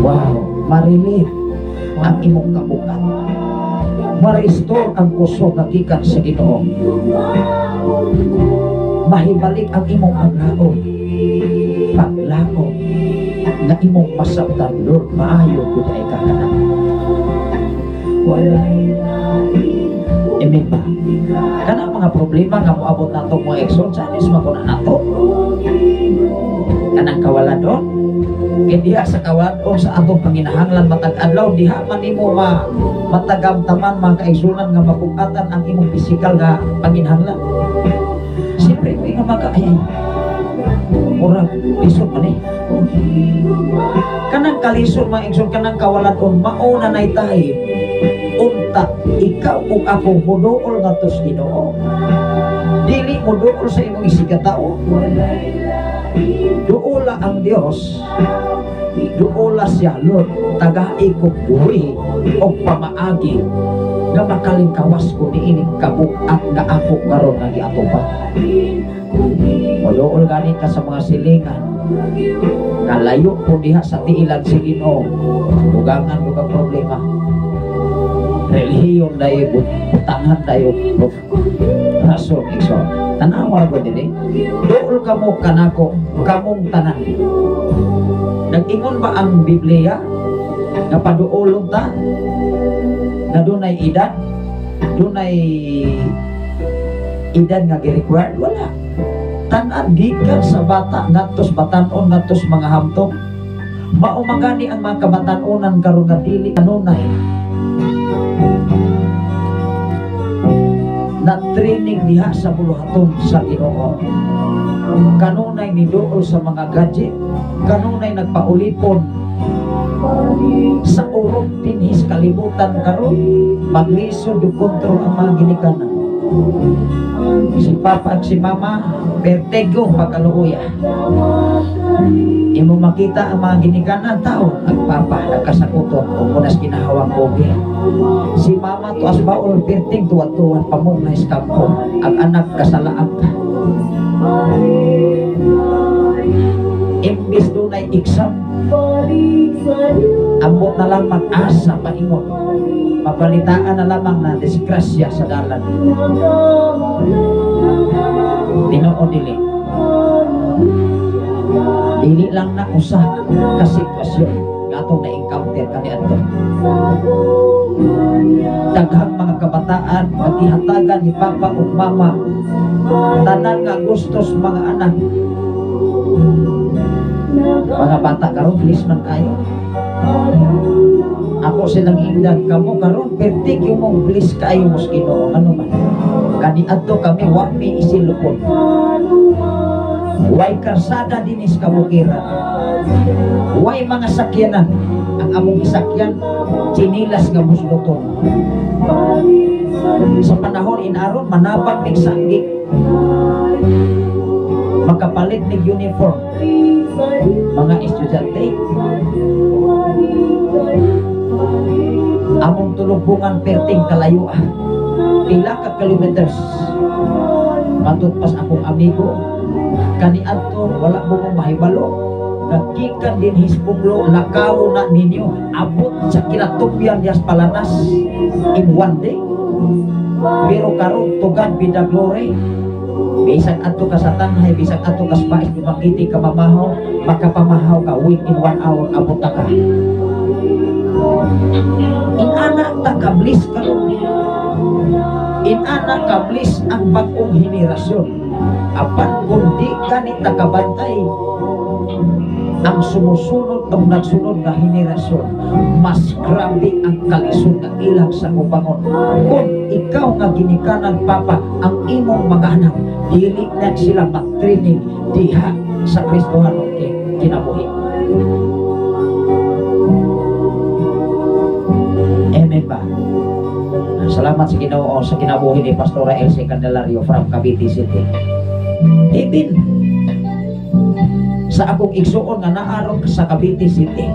wow, marilit ang imong kabukat, ma-restore ang puso nga gikan sa Ginoo, mahibalik ang imong paglaom nga imong masabtan. Lord, maayo ko ay kakanan. Amen ba? Kana mga problema nga moabot nato mga exorcism maguna nato. Kanang kawalan doon. Kaya diha sa kawalan o sa atong panginahanglan matag adlaw, diha man imo matagamtaman mga kaigsunan nga mabukatan ang imong pisikal nga panginahanglan. Siyempre ko nga makaayay. Murag lisod man eh. Kanang kalisod mga igsoon, kanang kawalan o mauna na itahin. Unta, ikaw kung ako muduol nga tos Ginoo. Di dili mo duol sa imong isikatao. Duola ang Dios. Duola siya, Lord, tagai ko buhi o pamaagi nga makalingkawas ko ni ining kabuak na ako karon nga giatuban. Duol gani ka sa mga silingan. Nalayo po diha sa tiilan si Ginoo. Dugangan ko ka problema. Relihiyon dayo, butangan dayo, rason, ikso. Tanawa ko din Duol ka mo kanako, kamong tanan. Nag-ingon ba ang Biblia nga paduolong ta? Na dunay edad? Dunay edad nga gi-required? Wala. Tanan gikan sa bata ngadtos batan-on ngadtos mga hamtong. Maumagani ang mga kabatan-onan karon nga dili kanunay. Na training diha sa buluhaton sa Ginoo. Kanunay ni duol sa mga gadget, kanunay nagpaulipon sa urong tinis kalibutan karon, maglisod ug kontrol ang mga ginikanan. Si Papa at si Mama pertegong pagkaluoya. Imo makita ang mga ginikanan tao, ang Papa nagkasakuton kung kunas kinahawang kobe. Si Mama tuas baol perting tuwan-tuwan pamong na iskampo, ang anak kasalaang. Imbis dunay exam, ambot na lang mag-asa paingon, mapalitaan na lamang na disgrasya sa dalan. Tinuod dili lang na usa ka sitwasyon nga atong na-encounter kaniadto. Daghang mga kabataan magihatagan ni Papa ug Mama tanan nga gustos mga anak. Mga bata karon bilis man kayo. Ako silang ingdan kamo karon pertig yung mong bilis kayo mos Ginoo ano man. Kaniadto kami wa mi isilupon. Way karsada dinis kabukiran. Way mga sakyanan. Ang among isakyan chinilas nga musluton. Sa panahon inaron manabang mig sanggit. Makapalit mig uniform. Mga estudyante. Among tulubungan perting kalayuan. Pila ka kilometers. Matut pas akong amigo. Kaniadto wala mo mahibalo. Nagkikan din hispunglo lakaw na ninyo abot sa kinatubyan yas palanas in one day. Pero karon tugan bida glory. Bisag ato ka sa tanhay, bisag ato ka sa bais dumangiti ka mamahaw, makapamahaw ka within 1 hour abot ta ka. Inana ta kablis karon. Inana kablis ang bagong henerasyon. Apan kundi kanit nakabantay ang sumusunod o nagsunod na henerasyon, mas grabe ang kalisod na ilang sa kubangon. Kung ikaw nga ginikanan Papa ang imong mga anak, dili na sila matrinig diha sa Kristohan o kinabuhi. Amen ba? Salamat sa Ginoo sa kinabuhi ni Pastora Elsie Candelario from Cavite City. Amen. Sa akong igsuon nga naarong sa Cavite City,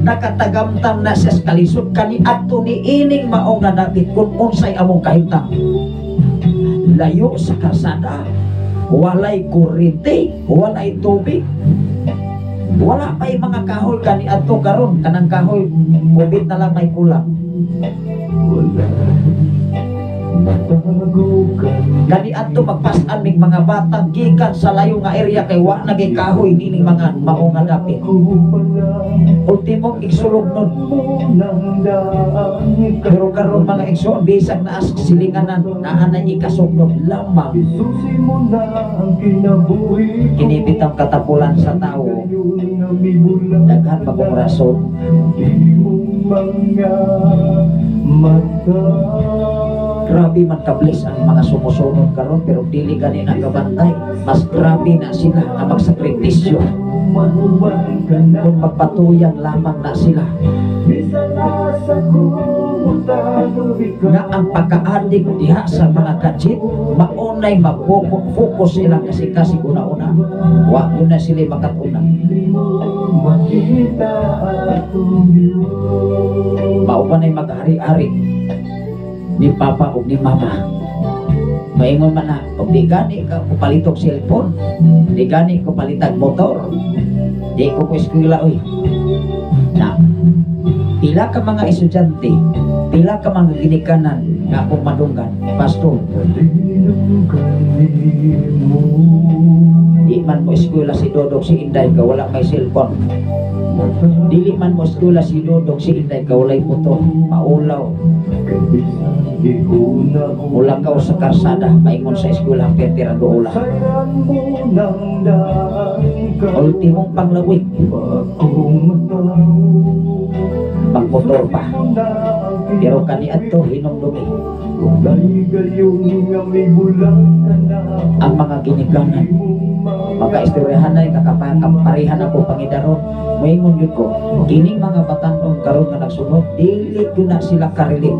nakatagamtam na sa kalisod kaniadto ni ining mao nga David kung unsay among kahimtang. Layo sa karsada, walay kuryente, walay tubig, wala pa'y mga kahoy kaniadto karon kanang kahoy kubit na lang may kulang. Kani adto magpasan mig mga bata gikan sa layo nga area kay wa nagay kahoy nining mga mao nga dapit. Ultimo igsulog nun. Pero karon mga igsoon bisag na as silinganan naa na ikasugnod lamang. Kinibit ang katapulan sa tao. Daghan bagong rason. Grabe man kablis ang mga sumusunod karon pero dili gani nagabantay. Mas grabe na sila nga magsakripisyo. Kung magpatuyan lamang na sila. nga ang pagka-addict diha sa mga gadget maunay mag-focus silang kasi una-una wa na sila makatuna maupanay maghari-hari ni papa o ni mama maingon man na kung di gani ka kupalitog cellphone di gani kupalitag motor di ko eskwela oy na pila ka mga estudyante pila ka mga ginikanan nga akong madunggan pastor di man mo eskwela si Dodong si Inday ka wala may cellphone dili man mo eskwela si Dodong si Inday ka walay motor maulaw ulakaw sa karsada maingon sa eskwela pertira do ula ultimong panglawig magmotor pa pero kaniad to hinumdumi ang mga ginikanan makaistoryahan na nakaparihan ako pangidaron moingon yun ko kining mga batanong karon nga nagsunod dili ko na sila karilit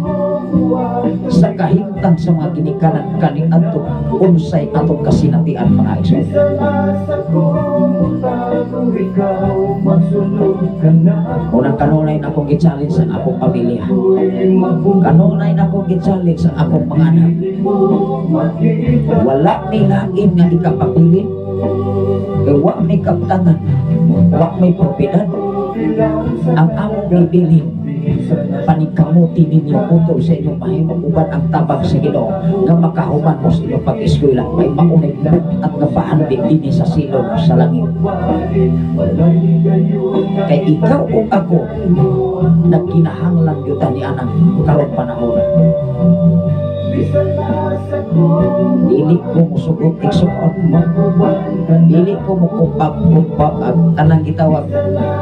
sa kahimtang sa mga ginikanan kaning adto unsay atong kasinatian mga igsoon unang kanunay na akong gi-challenge sa akong pamilya kanunay na akong gi-challenge sa akong mga anak wala may lain nga ikapabilin wa may kaptangan wa may propiedad ang among ibilin panikamuti ninyo utol sa inyong mahimong uban ang tabang sa Ginoo nga makahuman mo sa inyong pag-eskwela may maunay at napaandig din sa silong sa langit kay ikaw o ako nagkinahanglan yuta ni anang karong panahon dili ko musugot iksuon dili ko mukumpag-kumpag at tanang gitawag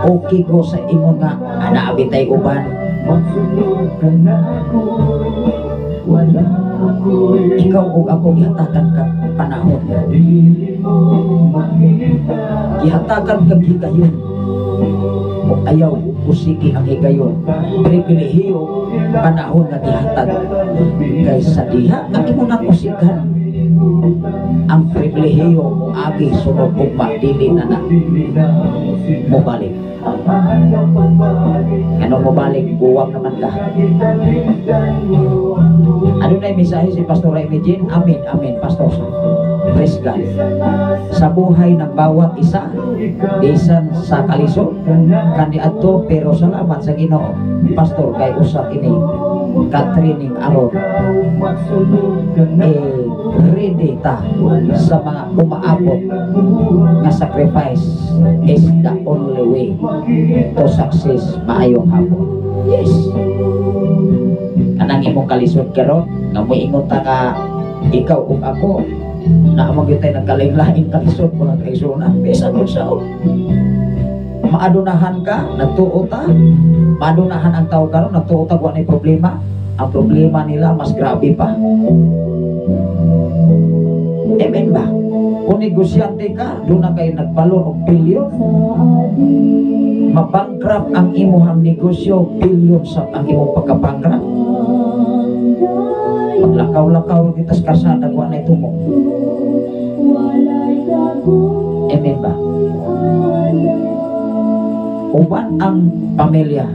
okay ko sa ingon nga ana abitay uban ikaw o ako gihatagan ka panahon gihatagan ka higayon o ayaw kusiki ang higayon pribilehiyo panahon nga gihatag kay sa diha nga imo na kusikan ang pribilehiyo mo agi sunod ugma dili na na mo balik ano mo balik buwag naman ka ano na yung mensahe si Pastor Emigene amin amin Pastor praise God sa buhay ng bawat isa bisan sa kalisod kandi adto pero salamat sa Ginoo Pastor kay usa ini katrining aron ready ta sa mga umaabot nga sacrifice is the only way to success maayong hapon yes kanang imong kalisod karon nga moingon ta ka ikaw ug ako na magyutay nagkalain-laing kalisod mga kaisuna bisan unsa maadunahan ka nagtuo ta maadunahan ang tao karon nagtuo ta wa nay problema ang problema nila mas grabe pa amen ba kung negosyante ka doon na kayo nagbalon og bilyon mabankrupt ang imuhang negosyo bilyon sa ang imong pagkabankrupt maglakaw-lakaw kita sa karsada wa nay tumok amen ba uban ang pamilya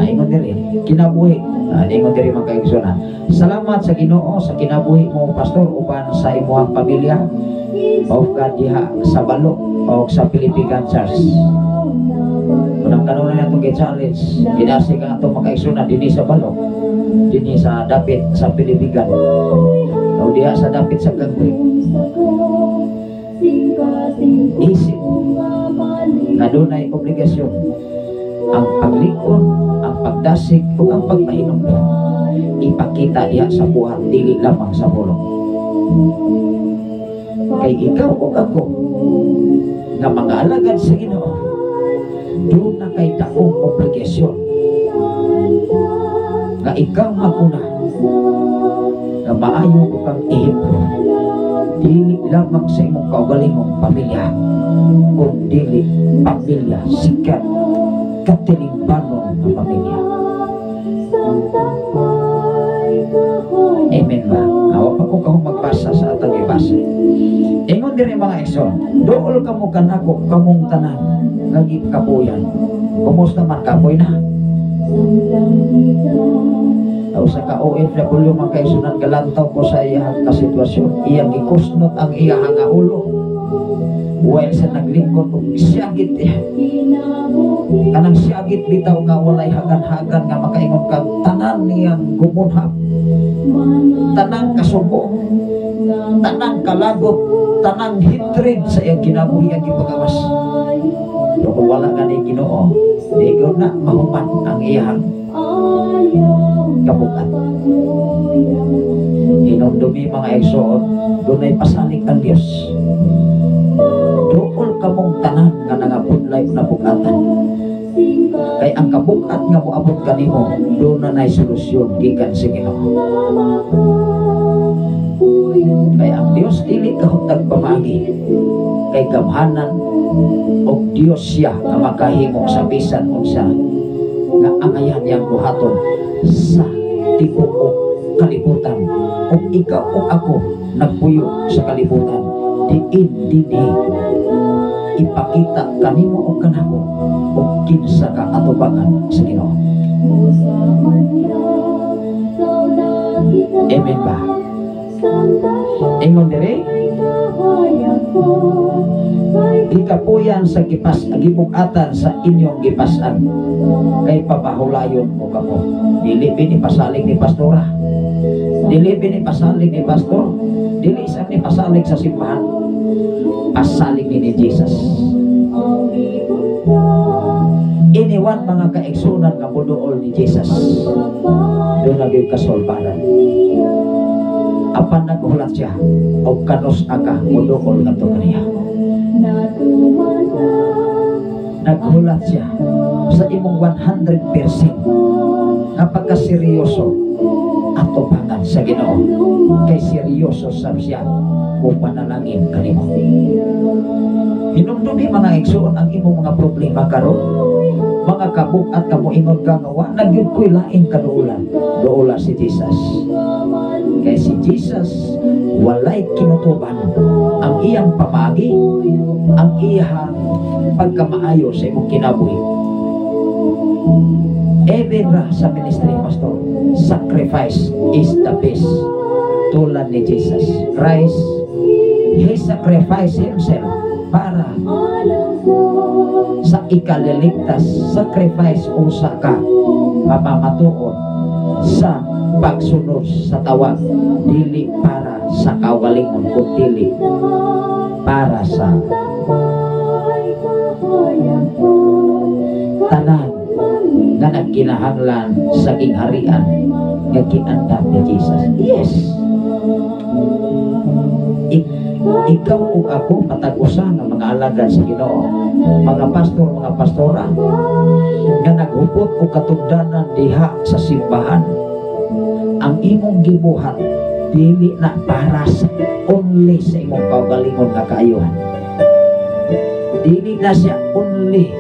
ingon diri kinabuhi ingon diri mga kaigsoon salamat sa Ginoo sa kinabuhi mo Pastor uban sa imong pamilya o diha sa Balo o sa Philippine Church unang kanunay natong gi-challenge ginasi ka atong mga kaigsoon dinhi sa Balo dinhi sa dapit sa Pilipigan o diha sa dapit sa Gangway isip kadunay obligasyon ang paglikon, ang pagdasig o ang pagpahinom ipakita diha sa buhat dili lamang sa pulong kay ikaw o ako nga mga alagad sa Ginoo doon na kay daong obligasyon nga ikaw maguna nga maayo o kang ihipro dili lamang sa imong kaugalingong pamilya kung dili pamilya sikat katilingbanon ng pamilya Amen ba? Awa pa ko kahong magbasa sa atang ibasa. Ingon din mga igsoon, dool ka mo kanako kamong tanan ngagit kapuyan. Kumusta man kapoy na? Aw sa ka OFW mga kaigsunan, galantaw ko sa iyang kasitwasyon. Iyang gikusnot ang iyang nga ulo. While sa naglingkod og siyagit kanang siyagit bitaw nga walay hagan-hagan nga makaingon kag tanan niyang gumunhap, tanang kasubo, tanang kalagot, tanang hatred sa iyang kinabuhi ang gipagawas. Pero kung wala ka ni Ginoo, di gyud na mahuman ang iyang kabukat. Hinumdumi mga igsoon, dunay pasalig ang Dios. Dool ka mong tanan nga nangabudlay na bugatan. Kay ang kabukat nga moabot kanimo, doon na nay solusyon gikan sa Ginoo. Kay ang Dios dili kahutag pamagi, kay gamhanan og Dios siya nga makahimo sa bisan unsa nga angayan niyang buhaton sa tibuok kalibutan. Ug ikaw ug ako nagpuyo sa kalibutan, diin dinhi ipakita kanimo ug kanako ug kinsa ka atubangan sa Ginoo. Amen ba? Ingon dire, ikapuyan sa gibugatan sa inyong gipasan, kay pabahulayon mo kamo. Dili bini pasalig ni pastora, dili bini pasalig ni pastor, dili sa ni pasalig sa simbahan, pasalig ni Jesus. Iniwan mga kaigsunan nga muduol ni Jesus, doon naging kasolbanan. Apan naghulat siya o kanos aka muduol ato kaniya. Naghulat siya sa imong 100% nga pagkaseryoso ato bangan sa Ginoo, kay seryoso sa siya o panalangin kanimo. Hinumdumi mga igsoon ang imong mga problema karon, mga kabugat ka mo ingon ka nga wa nagyud koy lain kaduulan, duula si Jesus. Kay si Jesus walay kinutuban ang iyang pamagi, ang iyang pagkamaayo sa imong kinabuhi. Even ra sa ministry pastor, sacrifice is the best. Tulad ni Jesus Christ, He sacrificed Himself para sa ikaliligtas. Sacrifice usa ka mamamatuod sa pagsunod sa tawag, dili para sa kawalingon, kundi para sa tanan nga nagkinahanglan sa kingharian nga ginandam ni Jesus. Yes, ikaw ug ako matag-usa nga mga alagad sa Ginoo, mga pastor, mga pastora nga naghupot og katugdanan diha sa simbahan. Ang imong gibuhat dili na para sa only sa imong kaugalingon nga kaayuhan, dili na siya only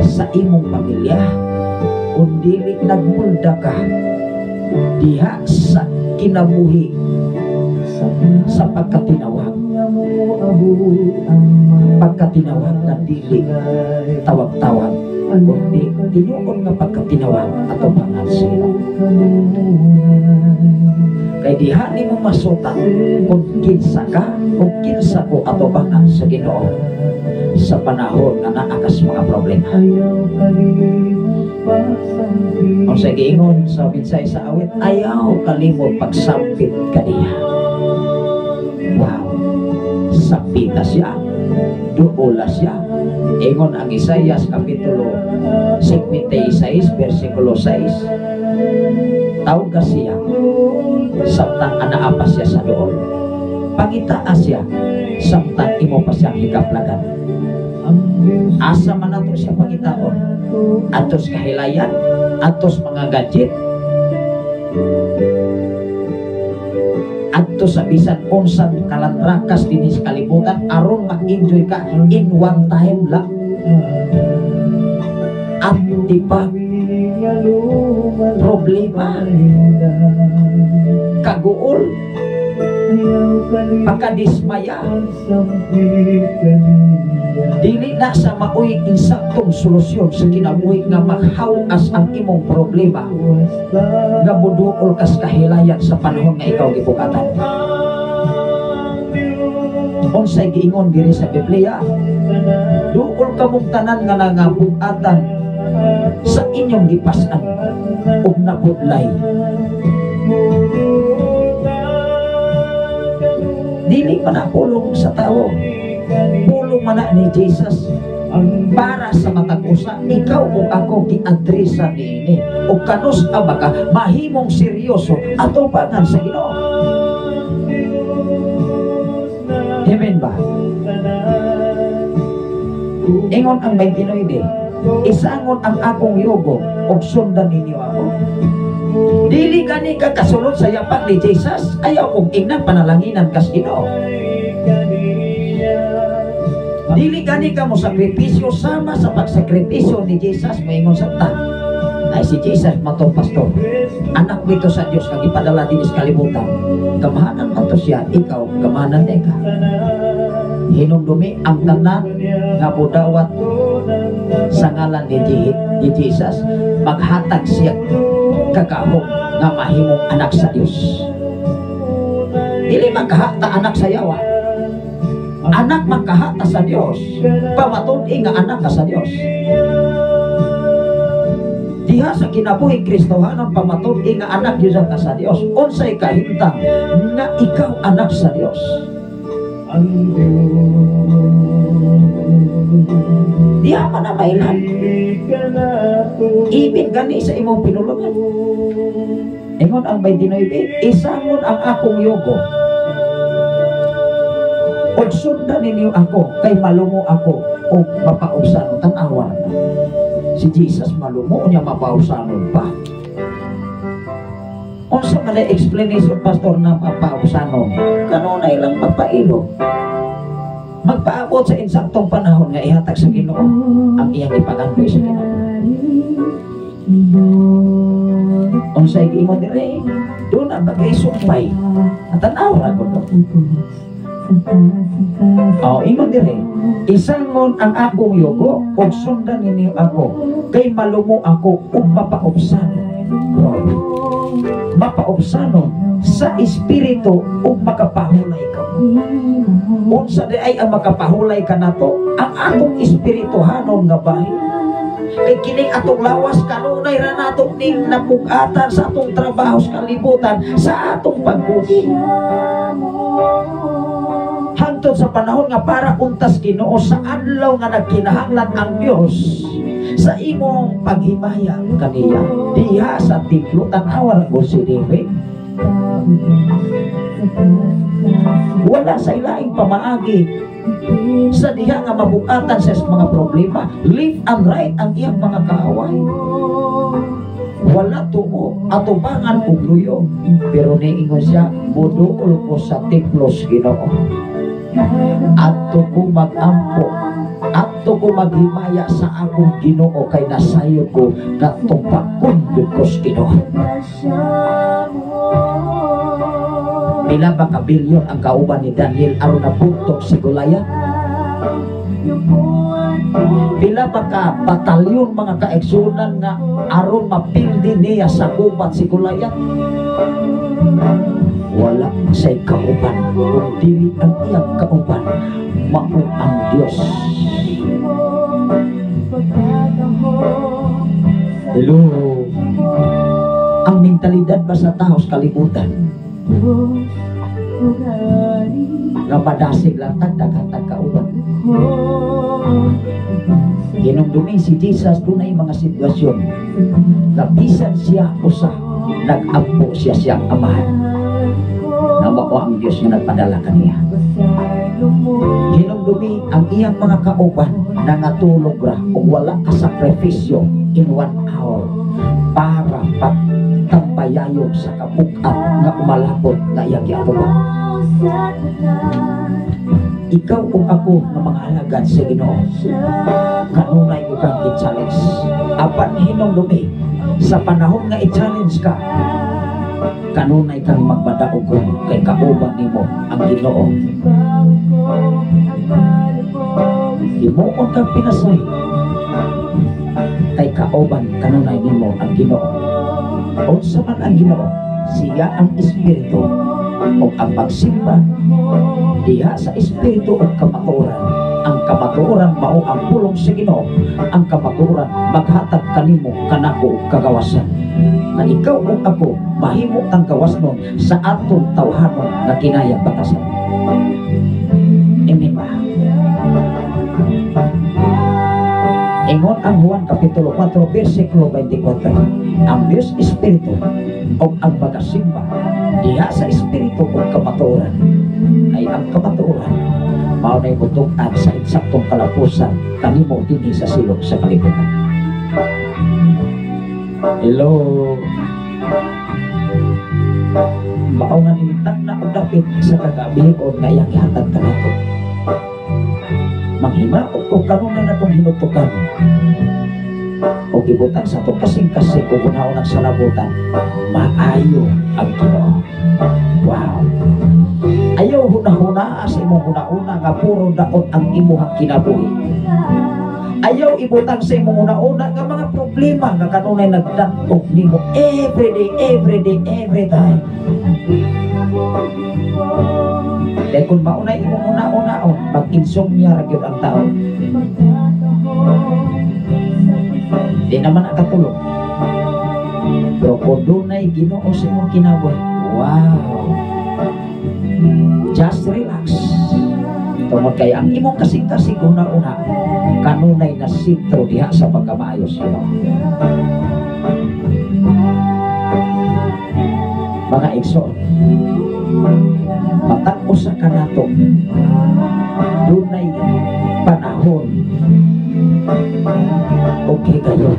sa imong pamilya, kundi nagmulda ka diha sa kinabuhi sa pagkatinawag na dili tawag-tawag, kundi tinuon nga pagkatinawag ato bangan sila. Kay diha nimo masutan kung kinsa ka, kung kinsa ko ato bangan sa Ginoo sa panahon nga naakas mga problema. Kung sa giingon sa binsay sa awit, ayaw kalimot pagsampit kaniya. Wow, sapita siya, duula siya. Ingon ang Isaias kapitulo 56 versikulo 6, tawag siya samtang anaa siya sa doon, pangitaas siya samtang imo pa siyang hikaplagan. Asa man ato siya pangitaon, atos kahilayan, atos mga gadget, atos sa bisan unsang kalanrakas din sa kalibutan, aron ma-enjoy ka in one time lang. At di pa problema, kaguol, pagkadismaya, dili na sa maoy insaktong solusyon sa kinabuhi nga maghawas ang imong problema nga buduol kas kahilayan sa panahon nga ikaw gibukatan. Unsay giingon diri sa Biblia, duol ka mong tanan nga nangabukatan sa inyong gipas-an ug napudlay. Dili pa na pulong sa tao, pulong man na ni Jesus para sa matag-usa. Ikaw o ako gi-adresa niini o kanus abaka mahimong seryoso ato pangan sa Ginoo. Amen ba? Ingon ang 29, isangon ang akong yugo ug sundan ninyo ako. Dili gani ka kasulod sa yapak ni Jesus, ayaw kong inang panalanginan kas Ginoo. Dili gani ka mo sakripisyo sama sa pagsakripisyo ni Jesus. Maingon sa ta ay si Jesus matong pastor, anak bito sa Dios kag ipadala din sa kalibutan. Gamahanan man to siya, ikaw gamahanan din ka. Hinumdumi ang tanan nga budawat sa ngalan ni Jesus, maghatag siya kakahog nga mahimong anak sa Dios. Dili magkahata anak sa yawa, anak magkahata sa Dios, pamatun-i nga anak ka sa Dios. Diha sa kinabuhing Kristohanon pamatun-i nga anak Dios ka sa Dios. Unsay kahimtang nga ikaw anak sa Dios. Diha pa na mailan ibig gani sa imong pinulungan. Ingon ang 29, isangon ang akong yugo ug sundan ninyo ako, kay malumo ako ug mapaubsanon. Tan-awa na si Jesus malumo unya mapaubsanon pa. Unsa man ay explanation pastor na mapaubsanon? Kanunay lang magpailo, magpaabot sa insaktong panahon nga ihatag sa Ginoo ang iyang ipagandoy sa Ginoo. Unsay giingon dire? Doon ang bagay-sumpay at tanawa ko do. Ingon dire, isangon ang akong yugo ug sundan ninyo ako, kay malumo ako ug mapaubsanon. Mapaubsanon sa espiritu ug makapahulay ka. Unsa di ay ang makapahulay ka nato? Ang atong espirituhanon nga bahin. Kay kining atong lawas kanunay ra natong ning napugatan sa atong trabaho sa kalibutan, sa atong pagbukid. Hangtod sa panahon nga para untas Ginoo sa adlaw nga nagkinahanglan ang Dios sa imong paghimaya kaniya diha sa templo. Tan-awa ko si David, wala sa ilaing pamaagi sa diha nga mabukatan sa mga problema. Left and right ang iyang mga kaaway, wala tuo atubangan ug luyo, pero niingon siya, budol ko sa templos Ginoo, adto ko magampo, adto ko maghimaya sa akong Ginoo, kay nasayod ko nga tupakon ko sa Ginoo. Pila ba ka bilyon ang kauban ni Daniel aron napuntok si Goliath? Pila ba ka batalyon mga kaeksunan nga aron mapildi niya sa gubat si Goliath? Wala say kauban, kung dili ang iyang kauban, mao ang Dios. Hello. Ang mentalidad ba sa tao sa kalibutan nga madasig lang tagdag-tag kauban. Hinumdumi si Jesus dunay mga sitwasyon na bisan siya usa nag-ampo siya siyang amahan na mao ang Diyos nga nagpadala kaniya. Hinumdumi ang iyang mga kauban na natulog ra ug wala ka sakripisyo in 1 hour para pagtampayayog sa kabukat nga umalapot na iyang giatuban. ikaw kung ako ng mga alagad sa Ginoo, kanunay mo kang i-challenge. Apan hinumdumi, sa panahon nga i-challenge ka, kanunay kang magbadaogon kay kauban nimo ang Ginoo. Himuon kang pinasay kay kauban kanunay nimo ang Ginoo. Unsa man ang Ginoo, siya ang Espiritu, o ang pagsimba diha sa Espiritu o kamatuoran. Ang kamatuoran mao ang pulong sa Ginoo. Ang kamatuoran maghatag kanimo kanako og kagawasan, na ikaw ug ako mahimo ang gawas nun sa atong tawhanon nga kinaya batasan. Amen ba? Ingon ang Juan Kapitulo 4 versikulo 24, ang Diyos Espiritu o ang magasimba diha sa Espiritu o kamatuoran, ay ang kamatuoran mao na'y butukan sa eksaktong kalapusan kanimo dinhi sa silong sa kalibutan. Hello, mao nga nilitag na og dapit sa kagabigon nga iyang ihatag kanato. Manghimaot o kanunay na itong hinutukan o gibutan sa itong kasing-kasing o gunaon ng salabutan, maayo ang Ginoo. Wow! Ayaw huna-huna sa imong huna-una nga puro daot ang imuhang kinabuhi. Ayaw ibutang sa imong huna-una nga mga problema nga kanunay nagdatok nimo every day, every time. Dahil kung maunay imong una-unaon, mag-insomnia ra gyud ang tao. Di naman nakatulog. Pero kung dunay Ginoo sa imong kinabuhi, wow! Just relax. Tungod kay ang imong kasing-kasing una-una, kanunay na sintro diha sa pagkamaayos nimo. Mga igsoon, matag usa ka nato dunay panahon okay kayo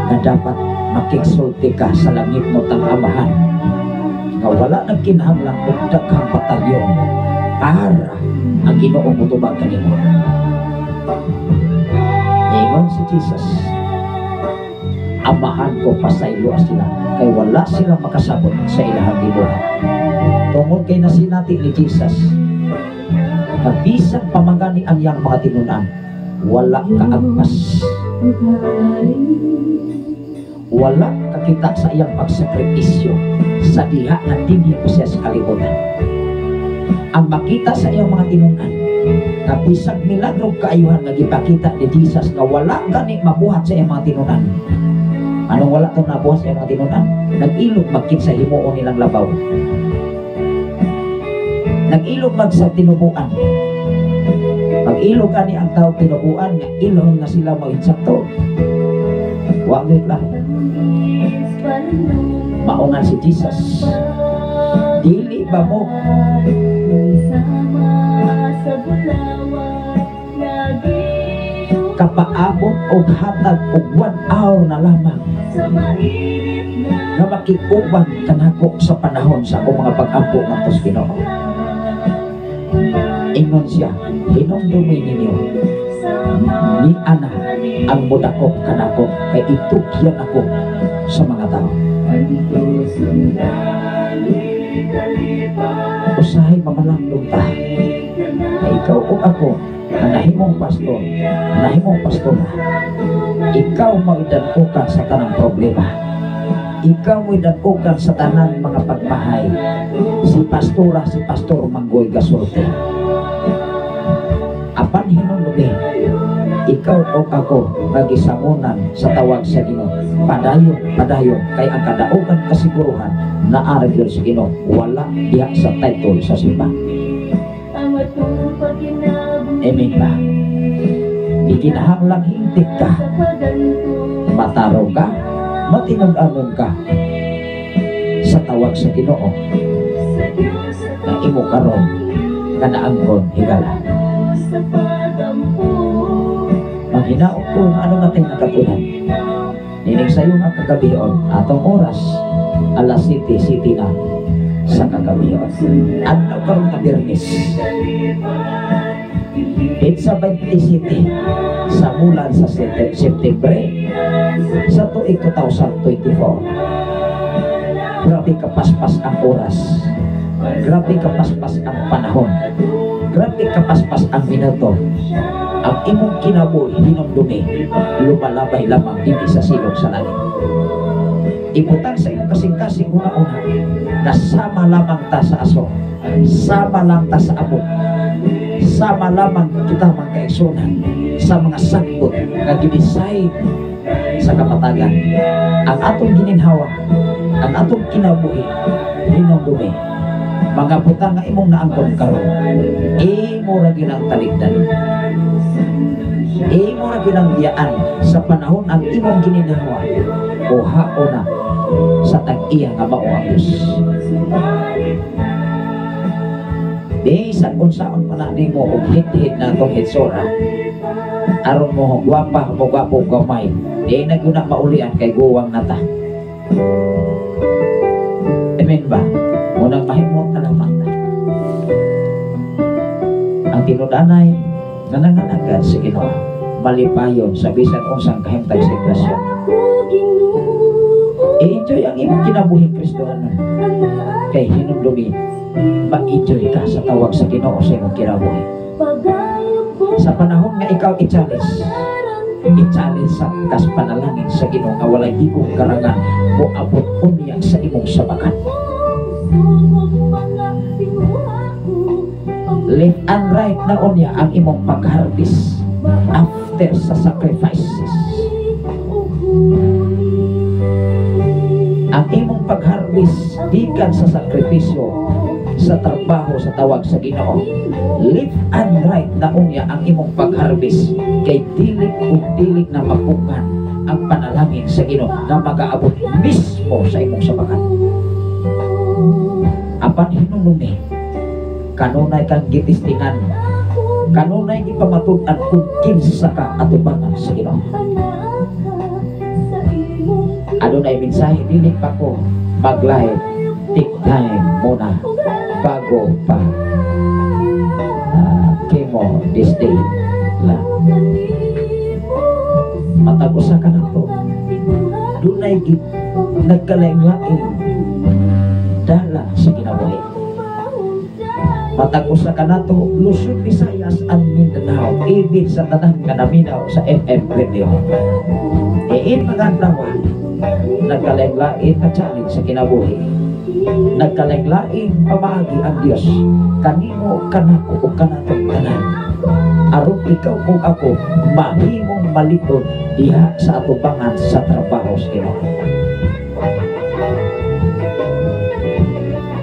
na dapat makigsulti ka sa langit mo tang amahan nga wala nang kinahanglan og daghang batalyon para ang Ginoo motubag kanimo. Ingon si Jesus, amahan ko pasaylo sila kay wala sila makasabot sa ilahang gibuhat. Tungod kay nasinati ni Jesus, kabisan pamangani ang iyang mga tinunan, wala kaagpas, wala kakita sa iyang pagsakripisyo sa diha na dinhi siya sa kalibutan. Ang makita sa iyang mga tinunan, na bisag milagro kaayuhan nga gipakita ni Jesus nga wala gani mabuhat sa iyang mga tinunan. Anong wala itong nabuhat sa iyang mga tinunan? Nag-ilog magkit sa himuon nilang labaw. Nag-ilog mag sa tinubuan. Mag-ilog ani ang tao tinubuan nga ilong nga sila mag-insakto. Wagit lang. Maungan si Jesus. Dili ba mo kapaabot o hatag o 1 hour na lamang na makikuban kanako sa panahon sa akong mga pag-ampo ng tos Ginoo. Ingon siya, hinumdumi ninyo ni ana ang mudakop kanako kay itugyan ako sa mga tao. Usahay mamalandong ta na ikaw o ako na nahimong pastor, nahimong pastora, ikaw magdakukan sa tanang problema, ikaw magdakukan sa tanang mga pagmahay. Si pastora, si pastor manggoy gasulti. Apan hinumdumi, ikaw o ako nagisangunan sa tawag sa Ginoo. Padayon kay ang kadaugan kasiguruhan na aragyo sa Ginoo wala diha sa title sa simba. Amen ba? Di kinahanglang hintik ka, mataro ka, matinag-anon ka sa tawag sa Ginoo na imo karon nga naangkon higala. Maghinaot ko ano natin nakatunan. Nining sayo nga kagabion atong oras alas 7 na sa kagabiyon. Adlaw karon nga Biyernes. Sa 27 sa bulan sa September sa tuig 2024. Grabe kapaspas ang oras, grabe kapaspas ang panahon, grabe kapaspas ang minuto. Ang imong kinabuhi hinumdumi lumalabay lamang hindi sa silong sa langit. Ibutang sa imong kasing-kasing una-una na sama lamang ta sa aso, sama lang ta sa abot, sama lamang kita magkaigsunan sa mga sakbot nga ginisay sa kapatagan. Ang atong gininhawa, ang atong kinabuhi hinumdumi, mga butang nga imong naangkon karon, imo ra gyud ang taligdan, imo ra gyud ang biyaan sa panahon ang imong gininhawa o haona sa tag-iya nga mao ang Dios. Bisan unsaon pa na nimo og hit-hit na itong hitsura aron mo gwapa mo gwapo gamay, di na guna maulian kay guwang nata. Amen ba? Munang mahimot na lamang ta. Ang tinudanay nga nanganagad sa Ginoo malipayon sa bisan unsang kahimtang sitwasyon. I-enjoy ang imong kinabuhi Kristohanon kay hinumdumi ma-enjoy ka sa tawag sa Ginoo sa imong kinabuhi. Sa panahon nga ikaw i-challenge sa kas panalangin sa Ginoo nga walay higong karangan mo abot unya sa imong sabakan. Left and right na unya ang imong pag-harvest after sa sacrifices. Ang imong pag-harvest gikan sa sakripisyo sa trabaho sa tawag sa Ginoo. Left and right na unya ang imong pag-harvest kay dilig ug dilig na mapukan ang panalangin sa Ginoo na mag-aabot mismo sa imong sabakan. Apan hinumdumi kanunay kang gitistingan, kanunay ipamatud-an kung kinsa ka atubangan sa Ginoo. Adunay mensahe dili pa ko mag-live, take time muna bago pa chemo this day lang. Matag-usa ka na to, dunay nagkalaing-laing dala sa kinabuhi. Matag-usa ka na to, Luzon, Visayas and Mindanao, ibig sa tanang nga naminaw sa FM Radio. Iin mga adlawan nagkalaing-laing na challenge sa kinabuhi, nagkalaing-laing pamagi ang Dios kanimo, kanako o kanatong tanan aron ikaw o ako mahimong malitod diha sa atubangan sa trabaho sa Ginoo.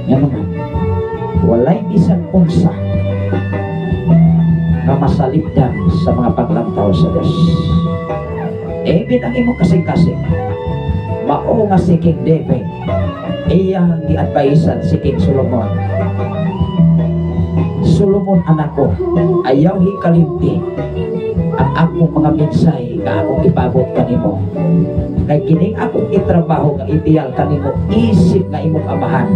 Yan naman, walay bisan unsa nga masalipdan sa mga paglantaw sa Dios. Even ang imong kasing-kasing mao nga si King David, iyang gi-advisean si King Solomon. Solomon anak ko, ayaw hikalimti ang akong mga mensahe nga akong ipabot kanimo. Kay kining akong itrabaho nga itiyal kanimo isip nga imong amahan.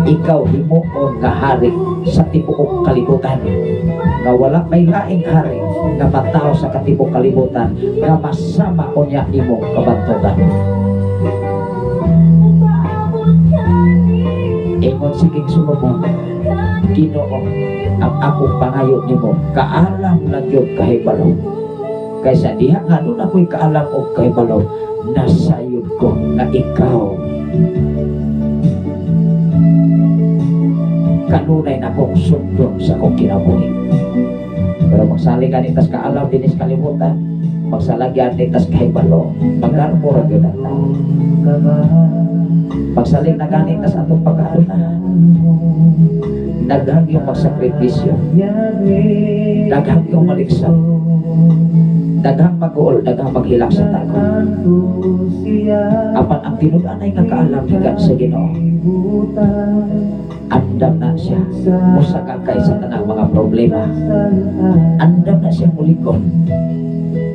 Ikaw himuon nga hari sa tibuok kalibutan, nga wala may laing hari nga matao sa katibok kalibutan nga masama unya nimo kabantugan. Ingon si King Solomon, Ginoo, ang akong pangayo nimo kaalam lang yun kahibalo. Kaysa diha nga doon ako'y kaalam o kahibalo, nasayod ko na ikaw kanunay na kong sundon sa kong kinabuhi. Pero magsaling ka nitas kaalam dinis kalimutan, magsalagyan nitas kahibalo, mag-armura yun ang tao. Magsaling na ganitas atong pagkaalunan, daghang yung magsakripisyo, daghang yung maliksa, daghang mag-uol, daghang maghilak sa tago. Apan ang tinudanay nga kaalam higan sa Ginoo, andam na siya musakakay sa tanang mga problema, andam na siya mulikon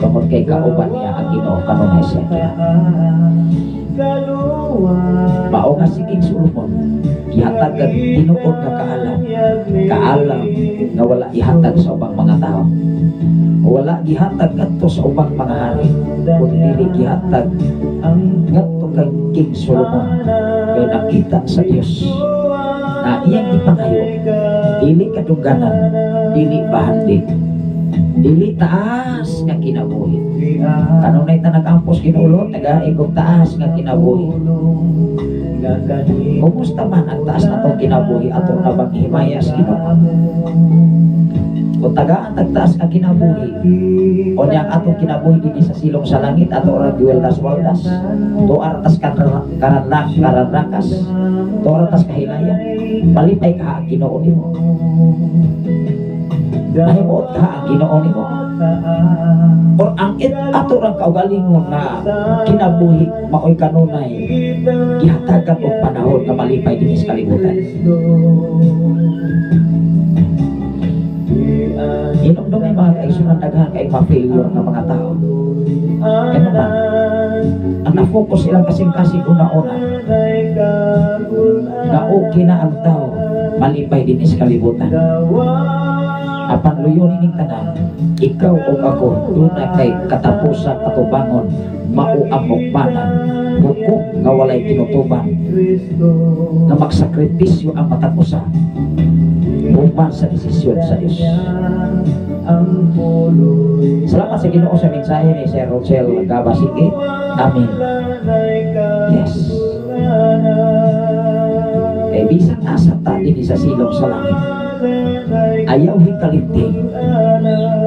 tungod kay kauban niya ang Ginoo kanunay siya. Mao nga si King Solomon gihatag kag tinuod nga kaalam nga wala ihatag sa ubang mga tao, wala gihatag kadto sa ubang mga hari, kundi gihatag ngadto kay King Solomon kay nakita sa Dios na iyang ipangayo dili kadungganan, dili bahandi, dili taas nga kinabuhi. Kanunay ta nag-ampos Ginoo, nagaigog taas nga kinabuhi. Kumusta man ang taas na itong kinabuhi ato na bang himayas Ginoo? Kung tagaan tagtaas nga kinabuhi o niyang atong kinabuhi din sa silong sa langit ato orang duweltas waldas to aratas karanakas to aratas kahilayan malipay ka ang Ginoo nimo, mahimuot ka ang Ginoo nimo, or ang ato orang kaugalingon na kinabuhi maoy kanunay gihatagan og panahon nga malipay din sa kalibutan. Inom may mga kaisunan daghan kay pa-failure ng mga tao. Ano man, ang na-focus silang kasing-kasing una-una na okay na ang tao malipay din sa kalibutan. Apan luyonin ng tanan, ikaw o ako doon na kay katapusan patubangon mauamokbanan hukom nga walay tinutuban na magsakripisyo ang matapusa human sa desisyon sa Diyos. Salamat sa Ginoo sa mensahe ni Sir Rochelle Gabasige. Amen. Yes. Kay bisan asa ta din sa silong sa langit, ayaw hikalinting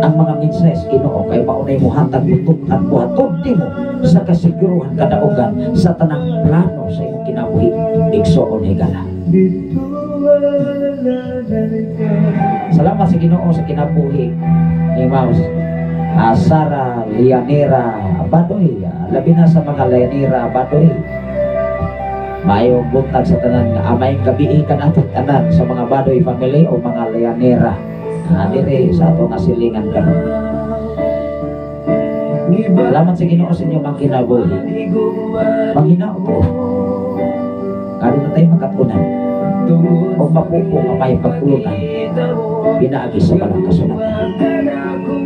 ang mga mensahe Ginoo kay maunay mo hatag utok at buhaton mo sa kasiguruhan kadaugan sa tanang plano sa imong kinabuhi igsoon higala. Salamat sa Ginoo sa kinabuhi ni Ma'am Sara Lianera Badoy, labi na sa mga Lianera Badoy. Mayong buntag sa tanan nga amayng gabi kan ato tanan sa mga Badoy family o mga Lianera dire sa ato nga silingan karon. Salamat sa Ginoo sa inyong mga kinabuhi. Manghinaw ko karon na tayo magkatunan o mapupo nga may pagpulutan pinaagi sa balang kasulatan.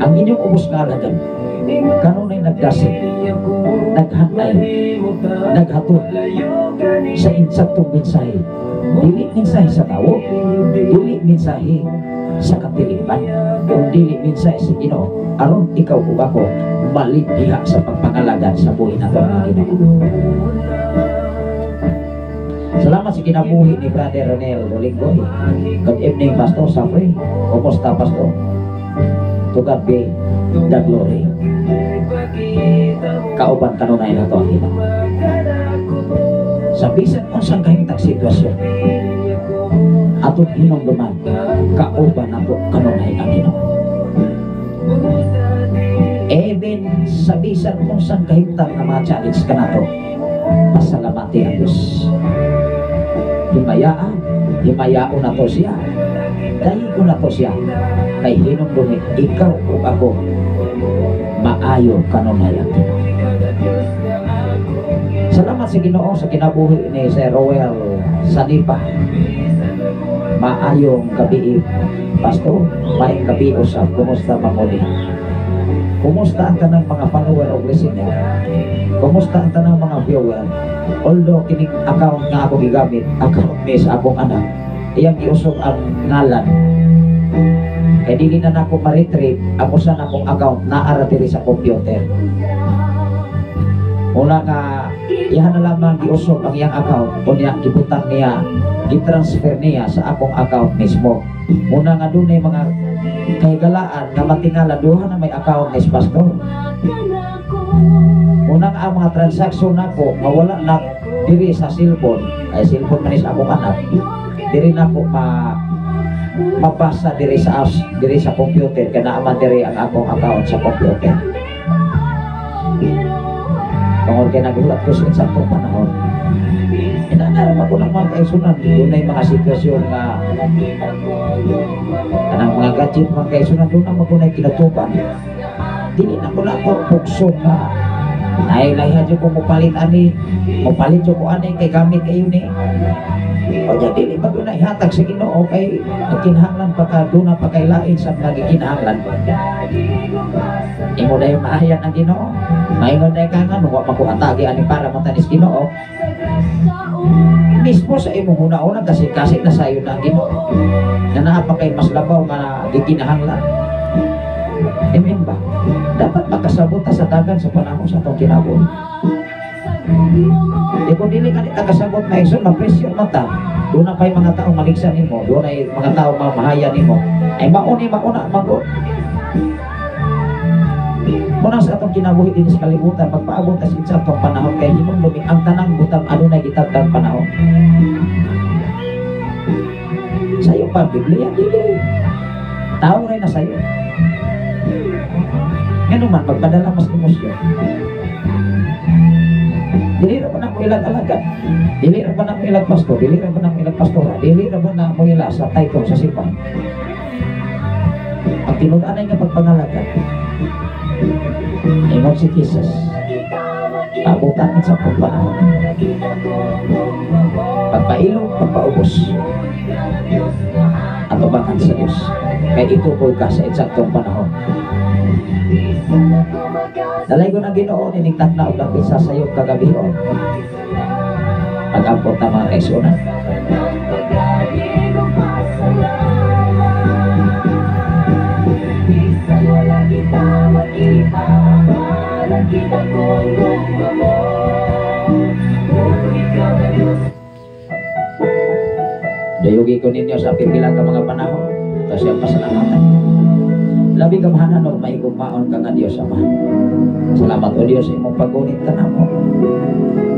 Ang inyong ubos nga alagan kanunay nagdasig, naghantay, naghatod sa insaktong mensahe, dili mensahe sa tao, dili mensahe sa katilipan, kung dili mensahe sa Ginoo aron ikaw ug ako maligdiha sa pagpangalagan sa buhay nato nga Ginoo. Salamat sa kinabuhi ni Brother Ronel Dolingoy. Good evening, Pastor Safri. Kumusta, Pastor? To God be the glory. Kauban kanunay na ito ang Ginoo. Sa bisan kung saan kahintag sitwasyon, atong hinungduman, kauban na ito kanunay ang Ginoo. Even sa bisan kung saan kahintag na mga challenge ka na ito, pasalamati ang Diyos. Himayaan na to siya, dahil ko na to siya, kay hinungdumi ikaw o ako maayo kanunay ang Ginoo. Salamat sa Ginoo sa kinabuhi ni Sir Roel Sanipa. Maayong gabi, Pastor. Maayong gabi usap. Kumusta mamuli? Kumusta ang tanang mga follower o listener? Kumusta ang tanang mga viewer? Although kining account nga ako gigamit, account ni sa akong anak, iyang giusog ang ngalan. Kaya dili na ako ma-retrieve ako sa akong account naara diri sa computer. Una nga, iyan na lamang giusog ang iyang account, kunya gibutang niya, gitransfer niya sa akong account mismo. Una nga doon ay mga kahigalaan na matingala duha na may account ni Pastor. Unang ang mga transaksyon nako mawala na diri sa cellphone, ay cellphone manis akong anak, diri nako mabasa diri sa apps, diri sa computer, kana aman diri ang akong account sa computer. Tungod kay nagulat ko sa eksaktong panahon, inanarap ako ng mga kaisunan. Doon ay mga sitwasyon nga kanang mga gadget, mga kaisunan, doon ang magunay kinatuban. Dili na ko na ako pukso nga Ay lahihan dyan kung mupalit ani, mupalit dyan ko ani kay gamit kayo ni. O dyan dili ba doon na ihatag sa Ginoo kay kinahanglan pa ka doon na pagkailain sa mga kinahanglan. Imo na yung maayan ang Ginoo. Maingon na ka nga, nung makuatagi ani para matanis Ginoo. Mismo sa imo una-una kasi na sayo na ang Ginoo. Na naapa kay mas labaw nga gikinahanglan. Amen ba? Dapat makasabot sa dagan sa panahon sa itong kinabuhi. Di kung dili ka ni takasabot na iso, mapresyo mata. Doon na pa'y mga taong maligsan nimo, doon ay mga taong mamahayan nimo. Ay mauna, magod. Muna sa itong kinabuhi din sa kalibutan, magpaabot na sa itong panahon kay himong lumi ang tanang butang ano na gitagdang panahon. Sa'yo pa, Biblia, dili. Tao rin na sa'yo. Ngayon man, magpadala mas emosyon. Dili ra ba na mo ilag alaga? Dili ra ba na mo ilag pastor? Dili ra ba na mo ilag pastora? Dili ra ba na mo ila sa title sa simbahan? Ang tinudanay nga pagpangalaga, ingon si Jesus, pabutan sa pagpaan, pagpailog, pagpaubos, at ubangan sa Diyos. Kaya itukoy ka sa eksaktong panahon. Dalay ko na Ginoo, ninigtat na o lapit sa sayong kagabion. Pag-ampot na mga kaisunan. Dayugi ko ninyo sa pipila ka mga panahon. Ito siyang pasalamatan. Labi kamahanan o may kumaon ka nga Diyos Ama. Salamat o Diyos sa imong pag-unit ka na mo.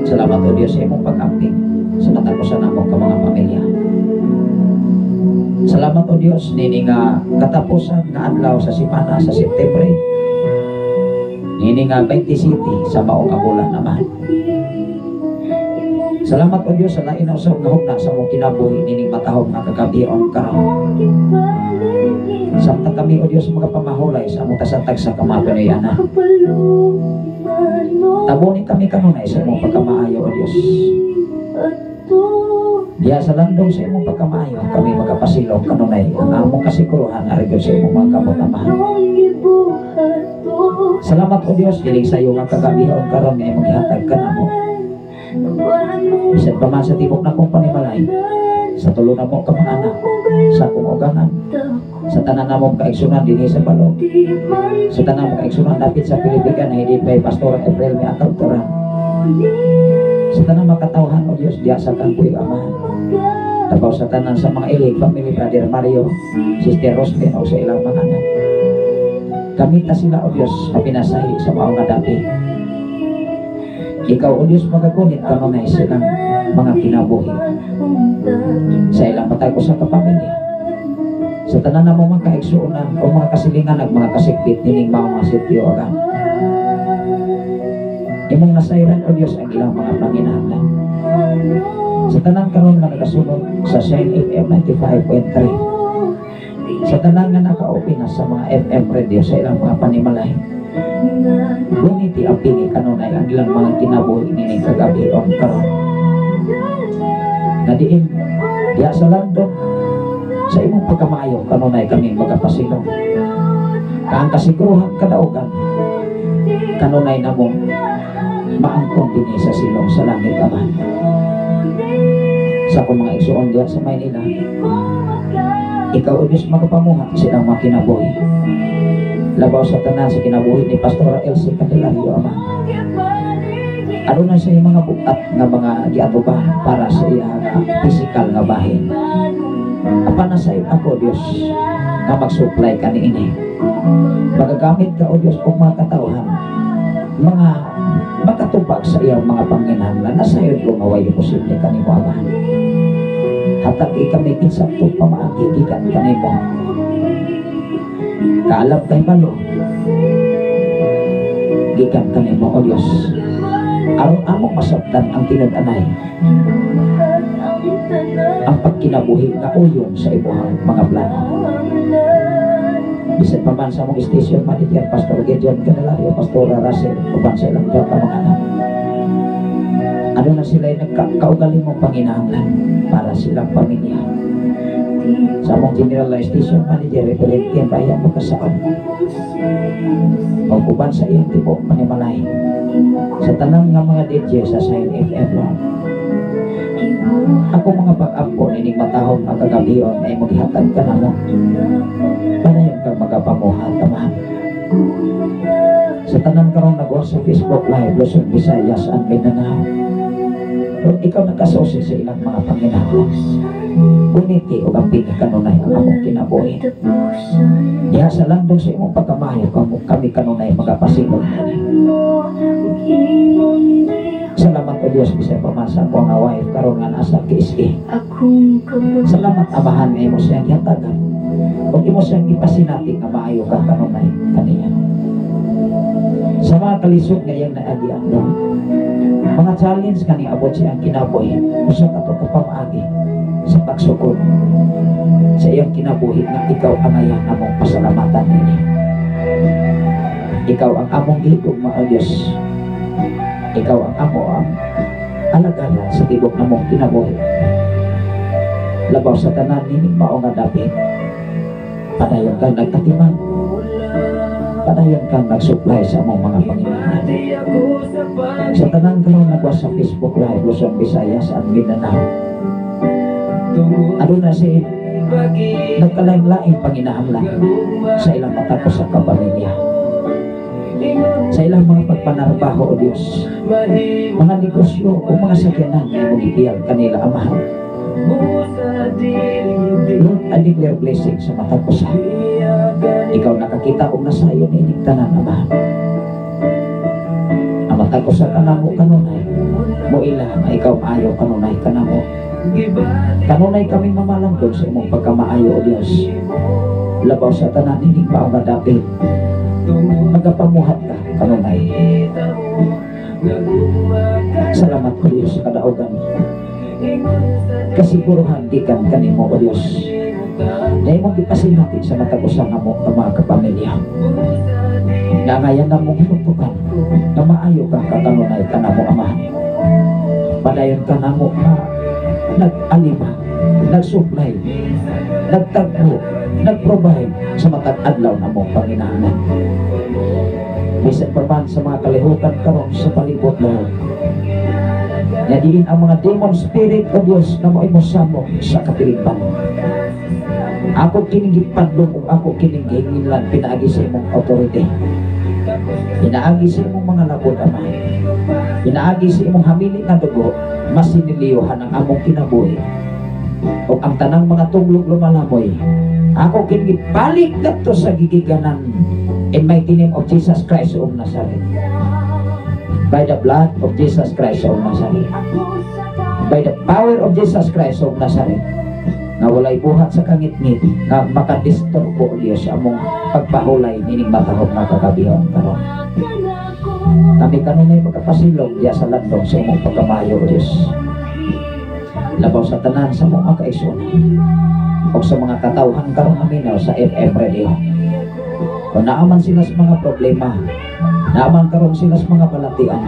Salamat o Diyos sa imong pag-amping sa katapusan na mo ka mga pamilya. Salamat o Diyos nini nga katapusan nga adlaw sa simana sa September. Nini nga 27 sa maong kabulan naman. Salamat o Diyos sa lain na usap nga hugna sa mong kinabuhi nining matahog nga kagabion karon. Samtang kami o Diyos mga pamahulay sa among kasantag sa kamapanoyana. Tabunin kami kanunay sa imong pagkamaayo o Diyos. Diya sa landong sa imong pagkamaayo kami magapasilong kanunay ang among kasiguruhan arigod sa imong mga kamutamahan. Salamat o Diyos diling sa iyo nga kagabion karon nga imong ihatag ka namo. Bisan pa man sa tibok na kong panimalay, sa tulo na mo ka mga anak, sa kong ugangan, sa tanan na mong kaigsunan din sa balog, sa tanan mong kaigsunan dapit sa Pilipigan na hindi pa'y Pastor April may akautoran, sa tanan makatawhan o Diyos diasakan ko'y amahan, tabaw sa tanan sa mga ilig, family Brother Mario, Sister Roslyn o sa ilang mga anak. Kamita sila o Diyos mapinasahi sa mga dapit. Ikaw o Diyos magagunit ka mga silang mga kinabuhi sa ilang matag sa kapamilya. Sa tanan na mo mga kaigsuunan o mga kasilingan at mga kasikpit nining mga sityo agad. Imong nasayran o Diyos ang ilang mga panginahanglan. Sa tanan karon nga nagasunod sa Shine FM 95.3. Sa tanan nga naka-open na sa mga FM radio sa ilang mga panimalay. Guniti ang pingi kanunay ang ilang mga kinabuhi nining kagabion karon. Nadiin, diya sa landong, sa imong pagkamayo kanunay kami magapasilong. Kaang kasiguruhan kadaugan, kanunay na mong maangkong din sa silong sa langit Ama. Sa akong mga igsuon diya sa Maynila, ikaw o Diyos magapamuha silang mga kinabuhi. Labaw sa tanan sa kinabuhi ni Pastora Elsie Candelario Ama. Ano na sa mga bukat nga mga giatubahan para sa iya nga physical nga bahin. Apa na sa iyo ako Diyos nga mag-supply ka niini. Magagamit ka o Diyos o mga katawhan mga makatubag sa iyang mga panginahanglan na sa iyo lumaway posible kanimo Ama. Hatag kami kinsakto pamaagigikan kanimo. Kaalap kay balo gikan kanimo o Diyos aron among masabtan ang tinud-anay ang pagkinabuhi nga uyon sa imong mga plano. Bisan pa man sa mong station manager, Pastor Gideon Candelario, Pastora Russell, uban sa ilang daw ka mga anak. Ano na sila ay nagkaugaling mong panginahanglan para silang pamilya. Sa mong general station manager, Reverend Ken Bayan Magkasaon, uban sa iyang tibok panimalay, sa tanang nga mga DJ sa Sign FM Lord. Ako mga pag-apo nining matahong magagabiyon ay maghihatag ka na mo. Panayon kang magapamuhat, tamahan. Sa tanang karong nag-on sa Facebook Live, Luzon, Visayas, and Mindanao. Kung ikaw nagkasosyo sa ilang mga panginahanglan, uniti o gamping kanunay ang among kinabuhi. Diha sa landong sa imong pagkamayo, kami kanunay magapasilong. Salamat o Diyos, bisay pamasa ko nga wife karon nga nasa KSA. Salamat amahan nga imo siyang yatagan. Kung imo siyang ipasinati nga maayo kang kanunay kaniya. Sa mga kalisod nga iyang naagian doon, mga challenge kani abot siyang kinabuhi, usa ka to kapamagi sa pagsugod sa iyang kinabuhi nga ikaw ang ayan among pasalamatan nini. Ikaw ang among gihigugma o Diyos. Ikaw ang amo ang alagala sa tibok na mong kinabuhi. Labaw sa tanan nini mao nga dapit. Padayon kang nagkatiman. Padayon kang nagsupply sa among mga panginahanglan. Sa tanan karon nagwa sa Facebook Live, Luzon, Visayas, at Mindanao. Ano na si nagkalain-laing panginahanglan sa ilang matapos sa kapamilya. Sa ilang mga pagpanarbaho o Diyos, mga negosyo o mga sakyanan na imong ipiyag kanila amahan. Lord, I declare blessing sa matapos. Ikaw nakakita o nasayo ni iniktanan amahan. Ang matapos sa kanamo kanunay, mo ilang na ikaw maayo kanunay kanamo. Kanunay kami mamalangkod sa imong pagkamaayo o Diyos. Labaw sa tanan ining paungadapit. Magapamuhat ka kanunay. Salamat ko Diyos sa kadaugan. Kasiguruhan gikan kanimo o Diyos. Dahil mong ipasinati sa matagusan na mo ng mga kapamilya. Nangayan na mong hinutukan na maayo ka kakanunay ka na mo amahan. Padayon ka na mo nag-alima, nag-supply, nagtagpo, nag-provide sa matag adlaw na mong panginahanglan. Bisan pa man sa mga kalihukan karon sa palibot Lord. Nadiin ang mga demon spirit o Diyos na mo imosamo sa kapilipan. Ako kinigipadlong o ako kinigingilan pinaagi sa imong authority. Pinaagi sa imong mga labod amay. Pinaagi sa imong hamili na dugo, mas siniliyohan ang among kinabuhi. O ang tanang mga tunglog lumalamoy, ako kinigibalik na to sa gigiganan in mighty name of Jesus Christ of Nazareth. By the blood of Jesus Christ of Nazareth. By the power of Jesus Christ of Nazareth. Na walay buhat sa kangit-ngit na makadisturbo Diyos among pagpahulay nining matahog na kagabihon karon. Kami kanunay magkapasilog diya sa landong sa imong pagkamayo Diyos. Labaw sa tanan sa mga kaigsoon o sa mga katawhan karon aminaw sa FM radio. Kung naaman sila sa mga problema, naaman karon sila sa mga balatian,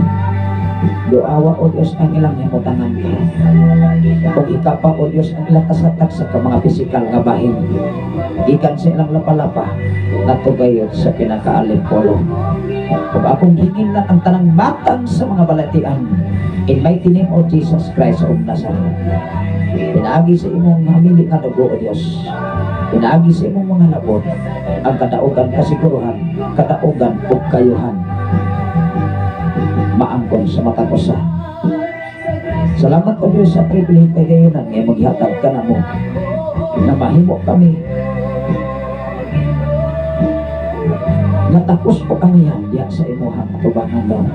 doawa o Diyos ang ilang himutangan ka. Kung ikapa o Diyos ang ilang kasatagsa ka mga pisikal nga bahin, ikan sa ilang lapalapa na tugayot sa pinakaalim polo. Kung akong hingin na ang tanang matang sa mga balatian, in mighty name of Jesus Christ of Nazareth, pinaagi sa imong hamili nga dugo o Diyos, pinaagi sa imong mga labot, ang kadaugan kasiguruhan, kadaugan o kayuhan, maangkon sa matakosa. Salamat o Diyos sa pribilege kagayonan nga maghatag ka na mo na mahimo kami natapos ko kami yan diya sa imuhang katubangan lang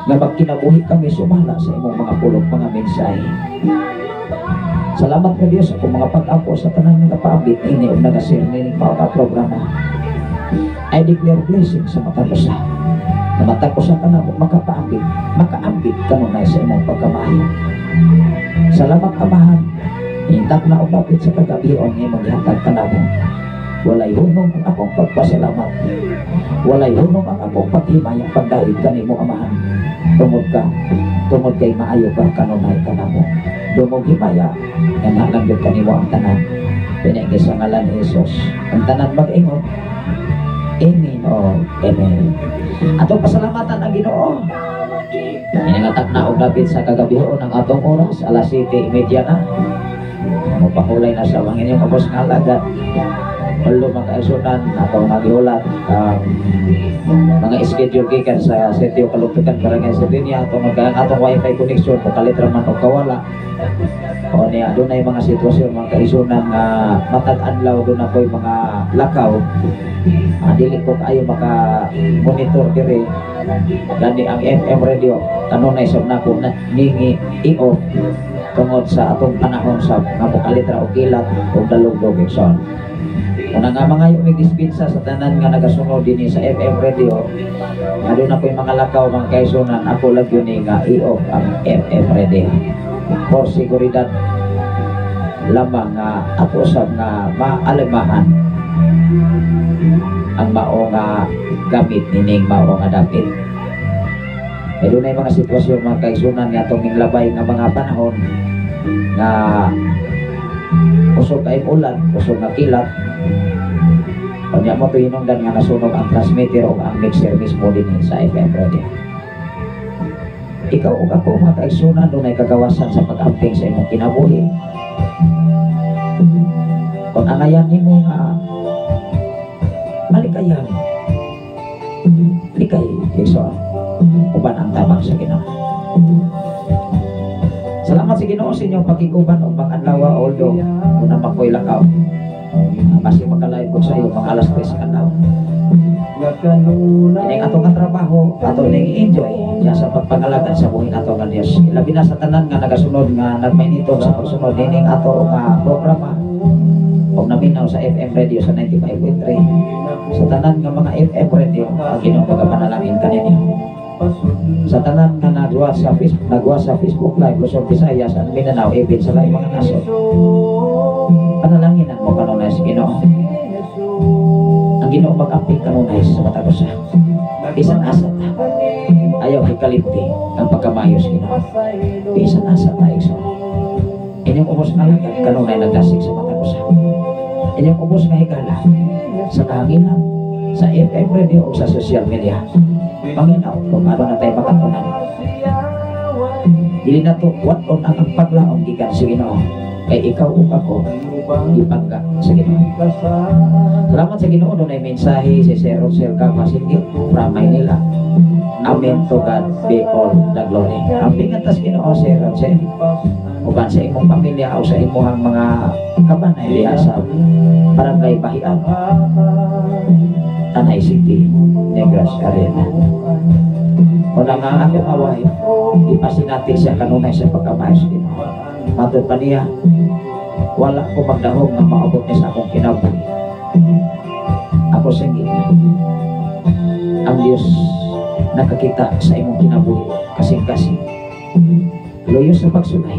nga magkinabuhi kami sumala sa imong mga pulong mga mensahe. Salamat ka Diyos ako mga pag-apo sa tanang nga paabit ini o nagasir nining mga programa. I declare blessing sa matakosa na matakosa ka na makapaambit, makaambit ka nunay sa imong pagkamayo. Salamat amahan, hintak na o bakit sa kagabion nga maghatag ka na mo Walay hunong ang akong pagpasalamat. Walay hunong ang akong paghimaya pagdahil kanimo amahan. Tungod kay maayo ka kanunay ka namo. Dumog himaya nga nalanggit kanimo ang tanan. Pinigis sa ngalan ni Jesus. Ang tanan mag-ingon. Amen o amen. Atong pasalamatan ang Ginoo. Iningatak na og lapit sa kagabiho ng atong oras, alas 7:30 na. Mupahulay na sa mga inyong kabos nga alagad. Walo makaisunan atong nagihulat mga schedule gikan sa Setio Kalugtugan Barangay Sardinia atong atong wifi connection o kalitra man o kawala o niya doon ay mga sitwasyon mga kaisunan nga matag adlaw doon ako'y mga lakaw dili ko kayo maka monitor diri gani ang FM radio kanunay sab nako na ningi i-off tungod sa atong panahon sa nga kalitra o kilat o dalugdog ikson. Una nga mga yung dispensa sa tanan nga nagasunod din sa FM radio aduna ko'y mga lakaw mga kaisunan ako lang yun nga i-off ang FM radio for seguridad lamang nga ako sab nga maalamahan ang mao nga gamit nining mao nga dapit. Pero na mga sitwasyon mga kaisunan nga itong labay nga mga panahon nga usog kay ulan, usog nga kilat. Kanya mo ito hinungdan nga nasunog ang transmitter o ang mixer mismo din sa FM radio. Ikaw o ako mga kaisunan doon ay kagawasan sa pag-amping sa imong kinabuhi. Kung angayan mo nga malikayan, likay Kristo uban ang tabang sa Ginoo. Salamat sa Ginoo sa inyong pagkikuban o pag-adlaw although muna makoy lakaw. Kasi magkalayo ko sa iyo mga alas 3 ka daw. Ining atong nga trabaho, atong ning enjoy ya sa pagpangalagan sa buhin ato nga Dios. Labi na sa tanan nga nagasunod nga nagmainitong sa pagsunod ining ato nga programa. Kung naminaw sa FM radio sa 95.3 sa tanan nga mga FM radio ang Ginoo magapanalangin kaninyo. Sa tanan nga nagwa sa Facebook live Luzon, Visayas at Mindanao even sa laing mga nasod. Panalangin mo kanunay sa Ginoo. Ang Ginoo mag-amping kanunay sa mata ko sa bisan asat ayaw hikalimti ang pagkamayos Ginoo. Bisan asat na ikso. Inyong ubos nga lagad kanunay nagdasig sa mata ko sa. Inyong ubos nga higala sa kahanginan sa FM radio o sa social media. Panginoon, kung ano na tayo makatunan. Dili na to, what on ang paglaong gikan sa Ginoo. Kay ikaw o ako, ipangga sa Ginoo. Salamat sa Ginoo, doon ay mensahe si Sir Rosel Kamasingit from Maynila. Amen to God be all the glory. Ang pingatas Ginoo, Sir Rosel. Uban sa imong pamilya o sa imong mga kabanay diha sa Barangay Bahian, Tanay City, Negros Arena. Wala nga akong away, ipasinati siya kanunay sa pagkamayos din. Matod pa niya, wala ko magdahong nga maabot niya sa akong kinabuhi. Ako singgit ang Diyos nakakita sa imong kinabuhi kasing-kasing. Loyo sa pagsunay,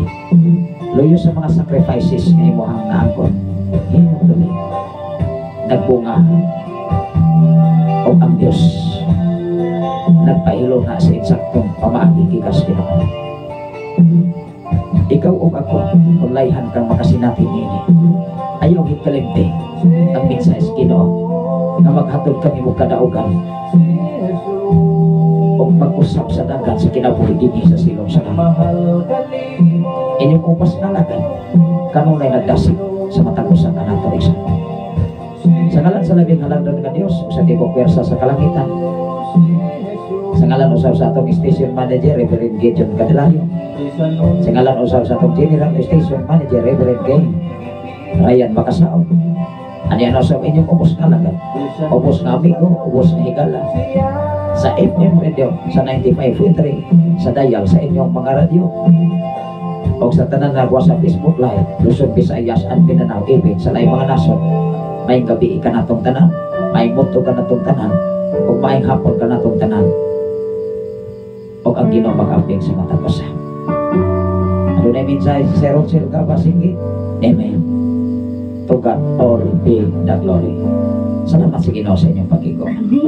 loyo sa mga sacrifices nga imong naangkon. Himo tuloy nagbunga o ang Diyos nagpahilo na sa eksaktong pamaagi gikas Ginoo. Ikaw o ako, ulayhan kang makasinati nini. Ayaw hikalimti ang mensahe Ginoo nga maghatod kami mo kadaugan o mag-usap sa dagat sa kinabuhi dinhi sa silong sa langit. Inyong upas na lagad kanunay nagdasig sa matagusan ka nato isa. Sa ngalan sa labing halagdan nga Dios sa tibok pwersa sa kalangitan. Sa ngalan usab sa atong station manager Reverend Gideon Candelario. Sa ngalan usab sa atong general station manager Reverend Gay Ryan Makasaon. Aniyan usab inyong ubos na lagad, ubos na amigo, ubos na higala sa FM radio sa 95.3 sa dial sa inyong mga radio o sa tanan na sa Facebook live Luzon, Visayas at Mindanao even sa laing mga nasod. May gabi ka natong tanan, may muto ka natong tanan, o may hapon ka natong tanan, o ang Ginoo mag-amping sa mata ko sa. Ano na yung mensahe si Sir Rosel Kamasingit? Amen. to God all be the glory. Salamat sa Ginoo sa inyong pag-igo. Di